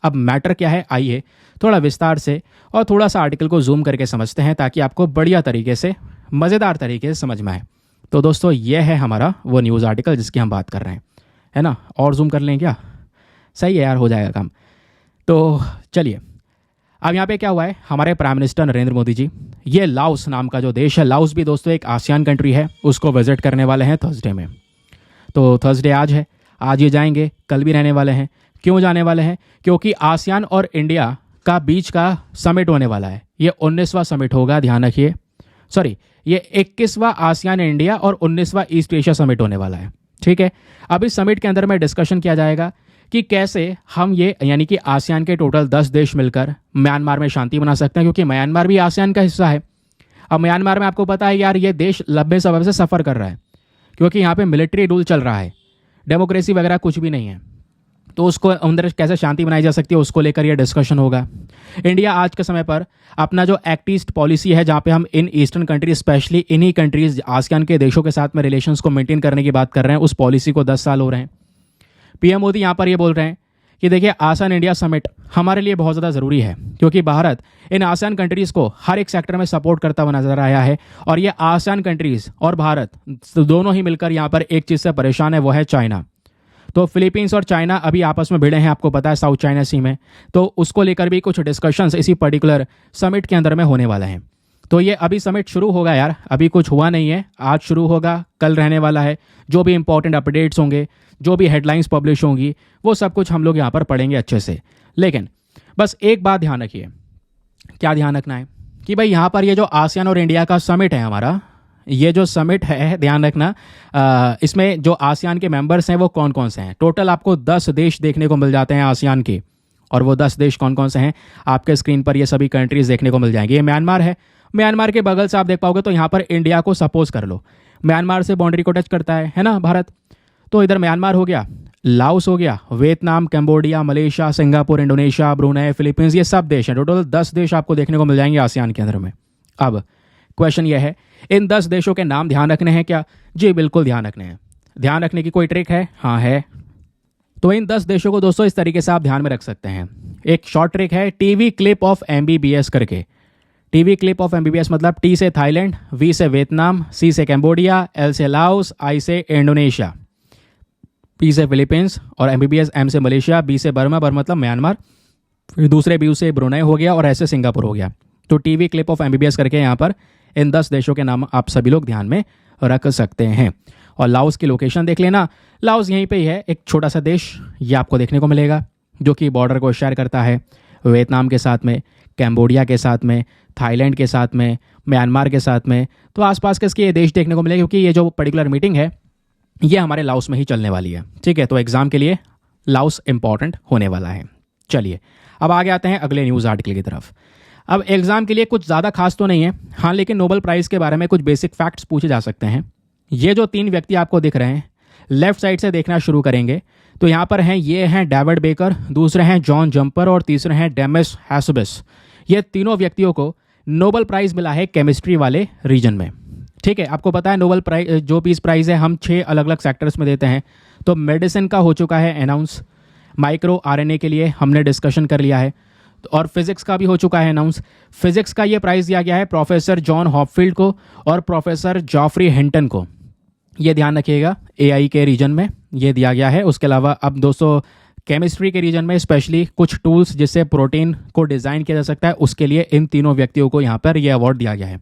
A: अब मैटर क्या है, आइए थोड़ा विस्तार से और थोड़ा सा आर्टिकल को जूम करके समझते हैं ताकि आपको बढ़िया तरीके से, मज़ेदार तरीके से समझ में आए। तो दोस्तों ये है हमारा वो न्यूज़ आर्टिकल जिसकी हम बात कर रहे हैं, है ना। और जूम कर लें क्या? सही है यार, हो जाएगा काम। तो चलिए, अब यहाँ पे क्या हुआ है, हमारे प्राइम मिनिस्टर नरेंद्र मोदी जी ये लाओस नाम का जो देश है, लाओस भी दोस्तों एक आसियान कंट्री है, उसको विजिट करने वाले हैं थर्सडे में। तो थर्सडे आज है, आज ये जाएंगे, कल भी रहने वाले हैं। क्यों जाने वाले हैं? क्योंकि आसियान और इंडिया का बीच का समिट होने वाला है। ये 19वां समिट होगा, ध्यान रखिए। सॉरी, ये 21वां आसियान इंडिया और 19वां ईस्ट एशिया समिट होने वाला है। ठीक है, अब इस समिट के अंदर में डिस्कशन किया जाएगा कि कैसे हम ये यानी कि आसियान के टोटल 10 देश मिलकर म्यांमार में शांति बना सकते हैं, क्योंकि म्यांमार भी आसियान का हिस्सा है। अब म्यांमार में आपको पता है यार, ये देश लंबे समय से सफ़र कर रहा है क्योंकि यहाँ पे मिलिट्री रूल चल रहा है, डेमोक्रेसी वगैरह कुछ भी नहीं है। तो उसको अंदर कैसे शांति बनाई जा सकती है, उसको लेकर यह डिस्कशन होगा। इंडिया आज के समय पर अपना जो एक्ट ईस्ट पॉलिसी है, जहाँ पे हम इन ईस्टर्न कंट्रीज, स्पेशली इन्हीं कंट्रीज आसियान के देशों के साथ में रिलेशंस को मेंटेन करने की बात कर रहे हैं, उस पॉलिसी को 10 साल हो रहे हैं। पीएम मोदी यहाँ पर ये बोल रहे हैं कि देखिए आसियान इंडिया समिट हमारे लिए बहुत ज़्यादा ज़रूरी है क्योंकि भारत इन आसियान कंट्रीज़ को हर एक सेक्टर में सपोर्ट करता हुआ नजर आया है। और ये आसियान कंट्रीज़ और भारत दोनों ही मिलकर यहाँ पर एक चीज़ से परेशान है, वो है चाइना। तो फिलीपींस और चाइना अभी आपस में भिड़े हैं, आपको पता है, साउथ चाइना सी में। तो उसको लेकर भी कुछ डिस्कशंस इसी पर्टिकुलर समिट के अंदर में होने वाले हैं। तो ये अभी समिट शुरू होगा यार, अभी कुछ हुआ नहीं है, आज शुरू होगा, कल रहने वाला है। जो भी इंपॉर्टेंट अपडेट्स होंगे, जो भी हेडलाइंस पब्लिश होंगी, वो सब कुछ हम लोग यहाँ पर पढ़ेंगे अच्छे से। लेकिन बस एक बात ध्यान रखिए। क्या ध्यान रखना है कि भाई यहाँ पर ये जो आसियान और इंडिया का समिट है हमारा, ये जो समिट है, ध्यान रखना, इसमें जो आसियान के मेंबर्स हैं वो कौन कौन से हैं। टोटल आपको 10 देश देखने को मिल जाते हैं आसियान के। और वो 10 देश कौन कौन से हैं, आपके स्क्रीन पर ये सभी कंट्रीज देखने को मिल जाएंगी। ये म्यांमार है, म्यांमार के बगल से आप देख पाओगे, तो यहाँ पर इंडिया को सपोज कर लो, म्यांमार से बाउंड्री को टच करता है ना भारत। तो इधर म्यांमार हो गया, लाओस हो गया, Vietnam, Cambodia, Malaysia, Singapore, Indonesia, Brunei, Philippines, ये सब देश हैं। टोटल 10 देश आपको देखने को मिल जाएंगे आसियान के अंदर में। अब क्वेश्चन ये है, इन 10 देशों के नाम ध्यान रखने हैं क्या? जी बिल्कुल ध्यान रखने हैं। ध्यान रखने की कोई ट्रिक है? हाँ है। तो इन 10 देशों को दोस्तों इस तरीके से आप ध्यान में रख सकते हैं। एक शॉर्ट ट्रिक है, टीवी क्लिप ऑफ एमबीबीएस करके। टीवी क्लिप ऑफ एमबीबीएस मतलब टी से थाईलैंड, वी से वियतनाम, सी से कंबोडिया, एल से लाओस, आई से इंडोनेशिया, पी से फिलीपींस और एमबीबीएस, एम से मलेशिया, बी से बर्मा, बर्मा मतलब म्यांमार, फिर दूसरे बी से ब्रुनेई हो गया और ऐसे सिंगापुर हो गया। तो टीवी क्लिप ऑफ एमबीबीएस करके यहाँ पर इन 10 देशों के नाम आप सभी लोग ध्यान में रख सकते हैं। और लाओस की लोकेशन देख लेना, लाओस यहीं पे ही है, एक छोटा सा देश ये आपको देखने को मिलेगा जो कि बॉर्डर को शेयर करता है वियतनाम के साथ में, कैम्बोडिया के साथ में, थाईलैंड के साथ में, म्यांमार के साथ में। तो आसपास के इसके ये देश देखने को मिलेगा क्योंकि ये जो पर्टिकुलर मीटिंग है ये हमारे लाओस में ही चलने वाली है। ठीक है, तो एग्जाम के लिए लाओस इंपॉर्टेंट होने वाला है। चलिए अब आगे आते हैं अगले न्यूज़ आर्टिकल की तरफ। अब एग्जाम के लिए कुछ ज़्यादा खास तो नहीं है, हाँ, लेकिन नोबेल प्राइज़ के बारे में कुछ बेसिक फैक्ट्स पूछे जा सकते हैं। ये जो 3 व्यक्ति आपको दिख रहे हैं, लेफ्ट साइड से देखना शुरू करेंगे तो यहाँ पर हैं, ये हैं डेविड बेकर, दूसरे हैं जॉन जंपर और तीसरे हैं डेमिस हैसबिस। ये तीनों व्यक्तियों को नोबेल प्राइज़ मिला है केमिस्ट्री वाले रीजन में। ठीक है, आपको पता है नोबेल प्राइज जो पीस प्राइज़ है हम 6 अलग अलग सेक्टर्स में देते हैं। तो मेडिसिन का हो चुका है अनाउंस, माइक्रो आरएनए के लिए हमने डिस्कशन कर लिया है, और फिजिक्स का भी हो चुका है अनाउंस। फिजिक्स का ये प्राइज़ दिया गया है प्रोफेसर जॉन हॉपफील्ड को और प्रोफेसर जॉफरी हिंटन को। ये ध्यान रखिएगा, एआई के रीजन में ये दिया गया है। उसके अलावा अब दोस्तों केमिस्ट्री के रीजन में स्पेशली कुछ टूल्स जिससे प्रोटीन को डिज़ाइन किया जा सकता है, उसके लिए इन तीनों व्यक्तियों को यहाँ पर यह अवार्ड दिया गया है।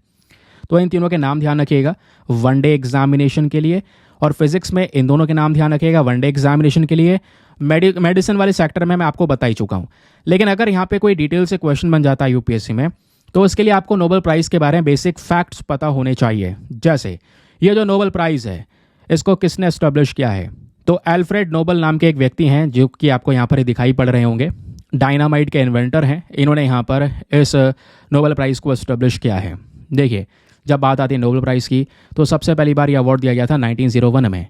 A: तो इन तीनों के नाम ध्यान रखिएगा वनडे एग्जामिनेशन के लिए। और फिजिक्स में इन दोनों के नाम ध्यान रखिएगा वनडे एग्जामिनेशन के लिए। मेडिसिन वाले सेक्टर में मैं आपको बता ही चुका हूँ। लेकिन अगर यहाँ पे कोई डिटेल से क्वेश्चन बन जाता है यूपीएससी में, तो उसके लिए आपको नोबेल प्राइज़ के बारे में बेसिक फैक्ट्स पता होने चाहिए। जैसे ये जो नोबेल प्राइज़ है इसको किसने एस्टेब्लिश किया है, तो एल्फ्रेड नोबल नाम के एक व्यक्ति हैं जो कि आपको यहाँ पर ही दिखाई पड़ रहे होंगे, डायनामाइट के इन्वेंटर हैं। इन्होंने यहाँ पर इस नोबेल प्राइज़ को एस्टेब्लिश किया है। देखिए, जब बात आती है नोबेल प्राइज़ की तो सबसे पहली बार ये अवार्ड दिया गया था 1901 में,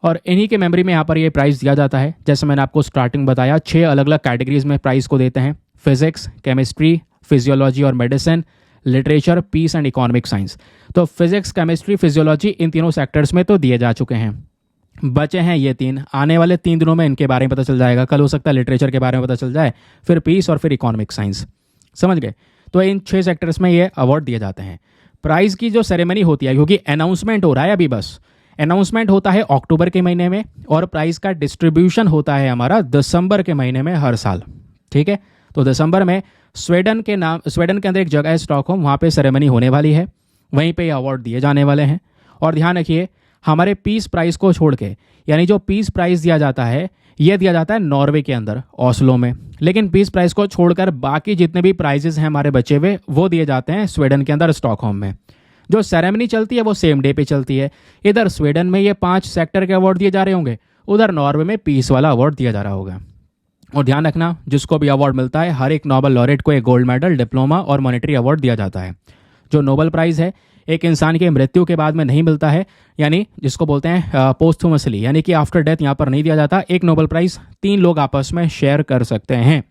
A: और इन्हीं के मेमोरी में यहाँ पर ये प्राइज़ दिया जाता है। जैसे मैंने आपको स्टार्टिंग बताया, 6 अलग अलग कैटेगरीज में प्राइज़ को देते हैं: फिजिक्स, केमिस्ट्री, फिजियोलॉजी और medicine, literature, peace and economic science. तो फिजिक्स, केमिस्ट्री, फिजियोलॉजी इन तीनों सेक्टर्स में तो दिए जा चुके हैं। बचे हैं ये 3, आने वाले 3 दिनों में इनके बारे में पता चल जाएगा। कल हो सकता है लिटरेचर के बारे में पता चल जाए, फिर पीस और फिर इकोनॉमिक साइंस। समझ गए? तो इन 6 सेक्टर्स में ये अवार्ड दिए जाते हैं। प्राइज़ की जो सेरेमनी होती है, क्योंकि अनाउंसमेंट हो रहा है अभी, बस अनाउंसमेंट होता है अक्टूबर के महीने में, और प्राइज़ का डिस्ट्रीब्यूशन होता है हमारा दिसंबर के महीने में हर साल। ठीक है, तो दिसंबर में स्वीडन के अंदर एक जगह है स्टॉकहोम, वहाँ पे सेरेमनी होने वाली है, वहीं पे अवार्ड दिए जाने वाले हैं। और ध्यान रखिए, हमारे पीस प्राइज़ को छोड़ के, यानी जो पीस प्राइज़ दिया जाता है ये दिया जाता है नॉर्वे के अंदर ऑस्लो में, लेकिन पीस प्राइज़ को छोड़कर बाकी जितने भी प्राइजेस हैं हमारे बचे हुए वो दिए जाते हैं स्वीडन के अंदर स्टॉकहोम में। जो सेरेमनी चलती है वो सेम डे पे चलती है। इधर स्वीडन में ये 5 सेक्टर के अवार्ड दिए जा रहे होंगे, उधर नॉर्वे में पीस वाला अवार्ड दिया जा रहा होगा। और ध्यान रखना, जिसको भी अवार्ड मिलता है हर एक नोबेल लॉरेट को एक गोल्ड मेडल, डिप्लोमा और मॉनेटरी अवार्ड दिया जाता है। जो नोबेल प्राइज़ है एक इंसान की मृत्यु के बाद में नहीं मिलता है, यानी जिसको बोलते हैं पोस्टहुमसली, यानी कि आफ्टर डेथ यहाँ पर नहीं दिया जाता। एक नोबेल प्राइज़ 3 लोग आपस में शेयर कर सकते हैं।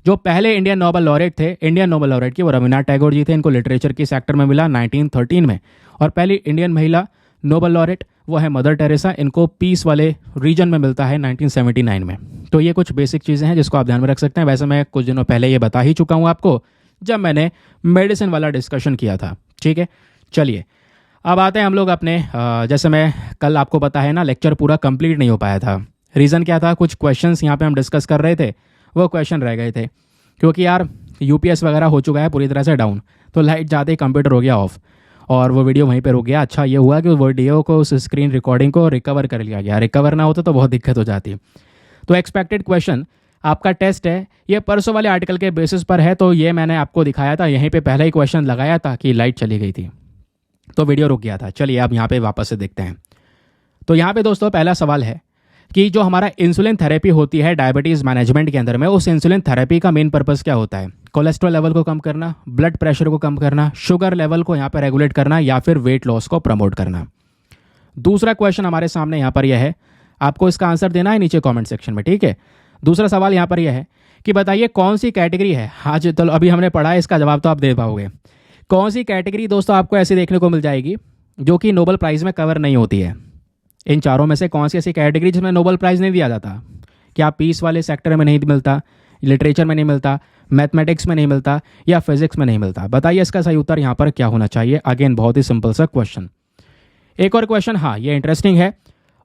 A: जो पहले इंडियन नोबेल लॉरेट थे, इंडियन नोबेल लॉरेट की, वो रवीन्द्रनाथ टैगोर जी थे। इनको लिटरेचर के सेक्टर में मिला 1913 में। और पहली इंडियन महिला नोबेल लॉरेट वो है मदर टेरेसा, इनको पीस वाले रीजन में मिलता है 1979 में। तो ये कुछ बेसिक चीज़ें हैं जिसको आप ध्यान में रख सकते हैं। वैसे मैं कुछ दिनों पहले ये बता ही चुका हूँ आपको जब मैंने मेडिसिन वाला डिस्कशन किया था। ठीक है, चलिए अब आते हैं हम लोग अपने जैसे मैं कल आपको पता है ना, लेक्चर पूरा कंप्लीट नहीं हो पाया था। रीज़न क्या था, कुछ क्वेश्चंस यहाँ पे हम डिस्कस कर रहे थे, वो क्वेश्चन रह गए थे, क्योंकि यार यूपीएस वगैरह हो चुका है पूरी तरह से डाउन, तो लाइट जाते ही कंप्यूटर हो गया ऑफ और वो वीडियो वहीं पर रुक गया। अच्छा ये हुआ कि वो वीडियो को, उस स्क्रीन रिकॉर्डिंग को रिकवर कर लिया गया। रिकवर ना होता तो बहुत दिक्कत हो जाती। तो एक्सपेक्टेड क्वेश्चन आपका टेस्ट है, ये परसों वाले आर्टिकल के बेसिस पर है, तो ये मैंने आपको दिखाया था, यहीं पे पहले ही क्वेश्चन लगाया था कि लाइट चली गई थी तो वीडियो रुक गया था। चलिए अब यहाँ पे वापस से देखते हैं। तो यहाँ पे दोस्तों पहला सवाल है कि जो हमारा इंसुलिन थेरेपी होती है डायबिटीज़ मैनेजमेंट के अंदर में, उस इंसुलिन थेरेपी का मेन पर्पस क्या होता है? कोलेस्ट्रॉल लेवल को कम करना, ब्लड प्रेशर को कम करना, शुगर लेवल को यहाँ पर रेगुलेट करना, या फिर वेट लॉस को प्रमोट करना। दूसरा क्वेश्चन हमारे सामने यहाँ पर यह है, आपको इसका आंसर देना है नीचे कॉमेंट सेक्शन में। ठीक है, दूसरा सवाल यहाँ पर यह है कि बताइए कौन सी कैटेगरी है, आज तो अभी हमने पढ़ा है, इसका जवाब तो आप दे पाओगे। कौन सी कैटेगरी दोस्तों आपको ऐसी देखने को मिल जाएगी जो कि नोबेल प्राइज़ में कवर नहीं होती है? इन चारों में से कौन सी ऐसी कैटेगरी जिसमें नोबेल प्राइज़ नहीं दिया जाता? क्या पीस वाले सेक्टर में नहीं मिलता, लिटरेचर में नहीं मिलता, मैथमेटिक्स में नहीं मिलता, या फिजिक्स में नहीं मिलता? बताइए इसका सही उत्तर यहाँ पर क्या होना चाहिए। अगेन बहुत ही सिंपल सा क्वेश्चन। एक और क्वेश्चन, हाँ ये इंटरेस्टिंग है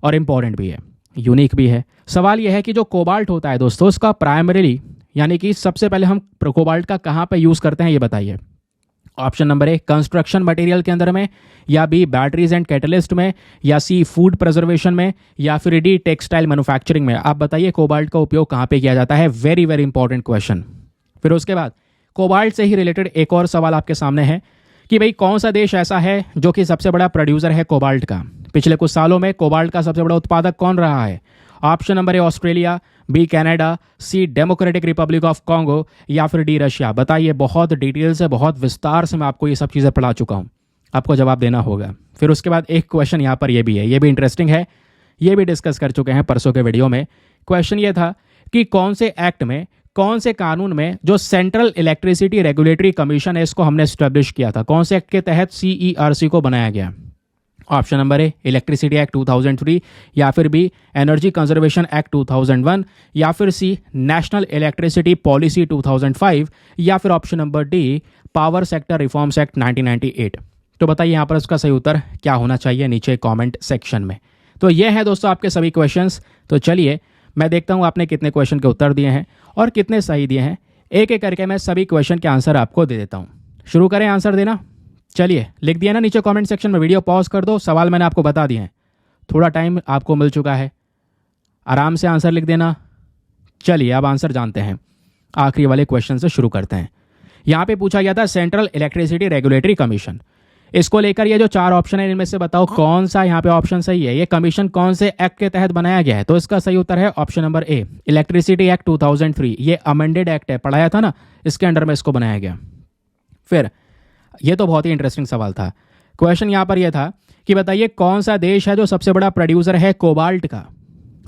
A: और इम्पॉर्टेंट भी है, यूनिक भी है। सवाल यह है कि जो कोबाल्ट होता है दोस्तों, उसका प्राइमरीली यानी कि सबसे पहले हम कोबाल्ट का कहाँ पे यूज़ करते हैं ये बताइए। ऑप्शन नंबर ए कंस्ट्रक्शन मटेरियल के अंदर में, या बी बैटरीज एंड कैटलिस्ट में, या सी फूड प्रिजर्वेशन में, या फिर डी टेक्सटाइल मैन्युफैक्चरिंग में। आप बताइए कोबाल्ट का उपयोग कहाँ पे किया जाता है। Very very important question. फिर उसके बाद कोबाल्ट से ही रिलेटेड एक और सवाल आपके सामने है कि भाई कौन सा देश ऐसा है जो कि सबसे बड़ा प्रोड्यूसर है कोबाल्ट का? पिछले कुछ सालों में कोबाल्ट का सबसे बड़ा उत्पादक कौन रहा है? Option number A Australia, B Canada, C Democratic Republic of Congo, या फिर डी रशिया। बताइए, बहुत डिटेल से बहुत विस्तार से मैं आपको ये सब चीज़ें पढ़ा चुका हूँ, आपको जवाब देना होगा। फिर उसके बाद एक क्वेश्चन यहाँ पर ये भी है, ये भी इंटरेस्टिंग है, ये भी डिस्कस कर चुके हैं परसों के वीडियो में। क्वेश्चन ये था कि कौन से एक्ट में, कौन से कानून में जो सेंट्रल इलेक्ट्रिसिटी रेगुलेटरी कमीशन है इसको हमने स्टैब्लिश किया था, कौन से एक्ट के तहत CERC को बनाया गया? ऑप्शन नंबर ए इलेक्ट्रिसिटी एक्ट 2003, या फिर बी एनर्जी कंजर्वेशन एक्ट 2001, या फिर सी नेशनल इलेक्ट्रिसिटी पॉलिसी 2005, या फिर option number D power sector reforms act 1998। तो बताइए यहाँ पर उसका सही उत्तर क्या होना चाहिए नीचे कमेंट सेक्शन में। तो ये है दोस्तों आपके सभी क्वेश्चंस। तो चलिए मैं देखता हूँ आपने कितने क्वेश्चन के उत्तर दिए हैं और कितने सही दिए हैं। एक एक करके मैं सभी क्वेश्चन के आंसर आपको दे देता हूँ। शुरू करें आंसर देना। चलिए लिख दिया ना नीचे कमेंट सेक्शन में, वीडियो पॉज कर दो, सवाल मैंने आपको बता दिए हैं। थोड़ा टाइम आपको मिल चुका है, आराम से आंसर लिख देना। चलिए अब आंसर जानते हैं। आखिरी वाले क्वेश्चन से शुरू करते हैं। यहाँ पे पूछा गया था सेंट्रल इलेक्ट्रिसिटी रेगुलेटरी कमीशन, इसको लेकर ये जो 4 ऑप्शन है इनमें से बताओ कौन सा यहाँ पे ऑप्शन सही है। ये कमीशन कौन से एक्ट के तहत बनाया गया है? तो इसका सही उत्तर है ऑप्शन नंबर ए, इलेक्ट्रिसिटी एक्ट 2003। ये अमेंडेड एक्ट है, पढ़ाया था ना, इसके अंडर में इसको बनाया गया। फिर ये तो बहुत ही इंटरेस्टिंग सवाल था। क्वेश्चन यहाँ पर यह था कि बताइए कौन सा देश है जो सबसे बड़ा प्रोड्यूसर है कोबाल्ट का?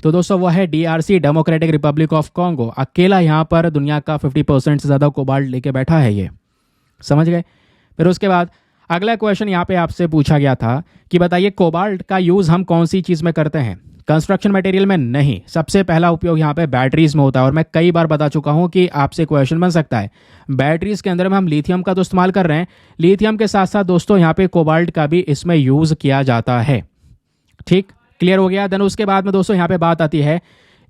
A: तो दोस्तों वो है DRC, democratic Republic of Congo. अकेला यहाँ पर दुनिया का 50% से ज़्यादा कोबाल्ट लेके बैठा है ये, समझ गए। फिर उसके बाद अगला क्वेश्चन यहाँ पे आपसे पूछा गया था कि बताइए कोबाल्ट का यूज़ हम कौन सी चीज़ में करते हैं? कंस्ट्रक्शन मटेरियल में नहीं, सबसे पहला उपयोग यहाँ पे बैटरीज में होता है। और मैं कई बार बता चुका हूँ कि आपसे क्वेश्चन बन सकता है, बैटरीज के अंदर में हम लिथियम का तो इस्तेमाल कर रहे हैं, लिथियम के साथ साथ दोस्तों यहाँ पे कोबाल्ट का भी इसमें यूज़ किया जाता है। ठीक, क्लियर हो गया। देन उसके बाद में दोस्तों यहाँ पे बात आती है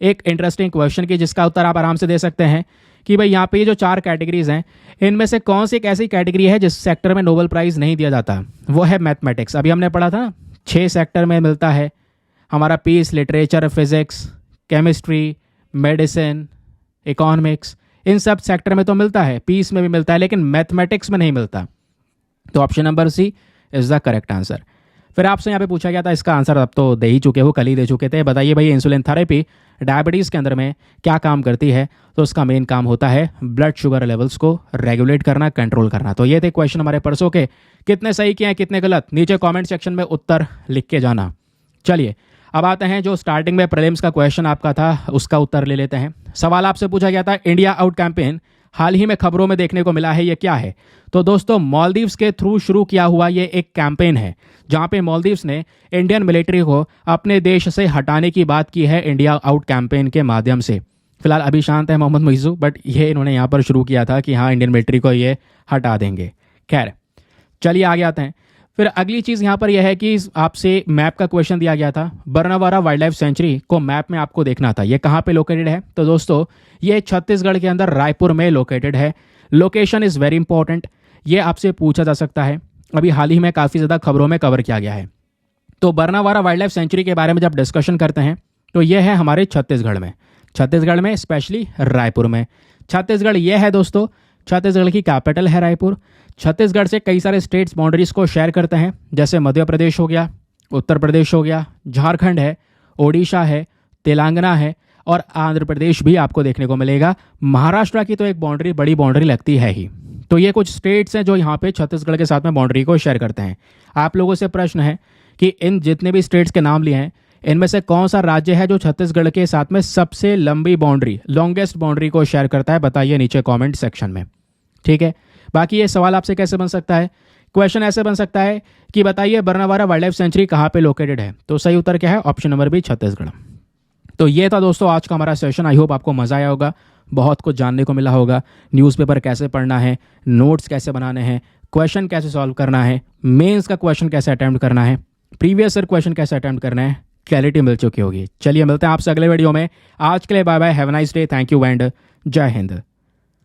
A: एक इंटरेस्टिंग क्वेश्चन की, जिसका उत्तर आप आराम से दे सकते हैं कि भाई यहाँ पे ये जो 4 कैटेगरीज हैं इनमें से कौन सी एक ऐसी कैटेगरी है जिस सेक्टर में नोबेल प्राइज़ नहीं दिया जाता? वो है मैथमेटिक्स। अभी हमने पढ़ा था 6 सेक्टर में मिलता है हमारा peace, literature, physics, chemistry, medicine, economics, इन सब सेक्टर में तो मिलता है, पीस में भी मिलता है, लेकिन मैथमेटिक्स में नहीं मिलता। तो option number C is the correct answer. फिर आपसे यहाँ पे पूछा गया था, इसका आंसर अब तो दे ही चुके हो, कल ही दे चुके थे। बताइए भाई इंसुलिन थेरेपी डायबिटीज़ के अंदर में क्या काम करती है? तो उसका मेन काम होता है ब्लड शुगर लेवल्स को रेगुलेट करना, कंट्रोल करना। तो ये थे क्वेश्चन हमारे परसों के। कितने सही किए हैं कितने गलत, नीचे कमेंट सेक्शन में उत्तर लिख के जाना। चलिए अब आते हैं जो स्टार्टिंग में प्रीलिम्स का क्वेश्चन आपका था उसका उत्तर ले लेते हैं। सवाल आपसे पूछा गया था इंडिया आउट कैंपेन हाल ही में खबरों में देखने को मिला है, ये क्या है? तो दोस्तों मालदीव्स के थ्रू शुरू किया हुआ ये एक कैंपेन है जहां पे मालदीव्स ने इंडियन मिलिट्री को अपने देश से हटाने की बात की है इंडिया आउट कैंपेन के माध्यम से। फिलहाल अभी शांत है मोहम्मद मुइज़्ज़ू, बट ये इन्होंने यहाँ पर शुरू किया था कि हाँ इंडियन मिलिट्री को ये हटा देंगे। खैर चलिए आगे आते हैं। फिर अगली चीज़ यहाँ पर यह है कि आपसे मैप का क्वेश्चन दिया गया था। बर्नावाला वाइल्ड लाइफ सेंचुरी को मैप में आपको देखना था, ये कहाँ पे लोकेटेड है? तो दोस्तों ये छत्तीसगढ़ के अंदर रायपुर में लोकेटेड है। लोकेशन इज़ वेरी इंपॉर्टेंट, ये आपसे पूछा जा सकता है, अभी हाल ही में काफ़ी ज़्यादा खबरों में कवर किया गया है। तो बर्नावाला वाइल्ड लाइफ सेंचुरी के बारे में जब डिस्कशन करते हैं तो ये है हमारे छत्तीसगढ़ में स्पेशली रायपुर में। छत्तीसगढ़ ये है दोस्तों, छत्तीसगढ़ की कैपिटल है रायपुर। छत्तीसगढ़ से कई सारे स्टेट्स बाउंड्रीज को शेयर करते हैं, जैसे मध्य प्रदेश हो गया, उत्तर प्रदेश हो गया, झारखंड है, ओडिशा है, तेलंगाना है और आंध्र प्रदेश भी आपको देखने को मिलेगा। महाराष्ट्र की तो एक बाउंड्री, बड़ी बाउंड्री लगती है ही। तो ये कुछ स्टेट्स हैं जो यहाँ पे छत्तीसगढ़ के साथ में बाउंड्री को शेयर करते हैं। आप लोगों से प्रश्न है कि इन जितने भी स्टेट्स के नाम लिए हैं इनमें से कौन सा राज्य है जो छत्तीसगढ़ के साथ में सबसे लंबी बाउंड्री, लॉन्गेस्ट बाउंड्री को शेयर करता है? बताइए नीचे कमेंट सेक्शन में। ठीक है, बाकी ये सवाल आपसे कैसे बन सकता है? क्वेश्चन ऐसे बन सकता है कि बताइए बर्नावाला वाइल्ड लाइफ सेंचुरी कहाँ पे लोकेटेड है? तो सही उत्तर क्या है? Option number B, Chhattisgarh. तो ये था दोस्तों आज का हमारा सेशन। आई होप आपको मज़ा आया होगा, बहुत कुछ जानने को मिला होगा। न्यूज़पेपर कैसे पढ़ना है, नोट्स कैसे बनाने हैं, क्वेश्चन कैसे सॉल्व करना है, मेंस का क्वेश्चन कैसे अटेम्प्ट करना है, प्रीवियस ईयर क्वेश्चन कैसे अटेम्प्ट करना है, क्लैरिटी मिल चुकी होगी। चलिए मिलते हैं आपसे अगले वीडियो में। आज के लिए bye bye, have a nice day, thank you and Jai Hind.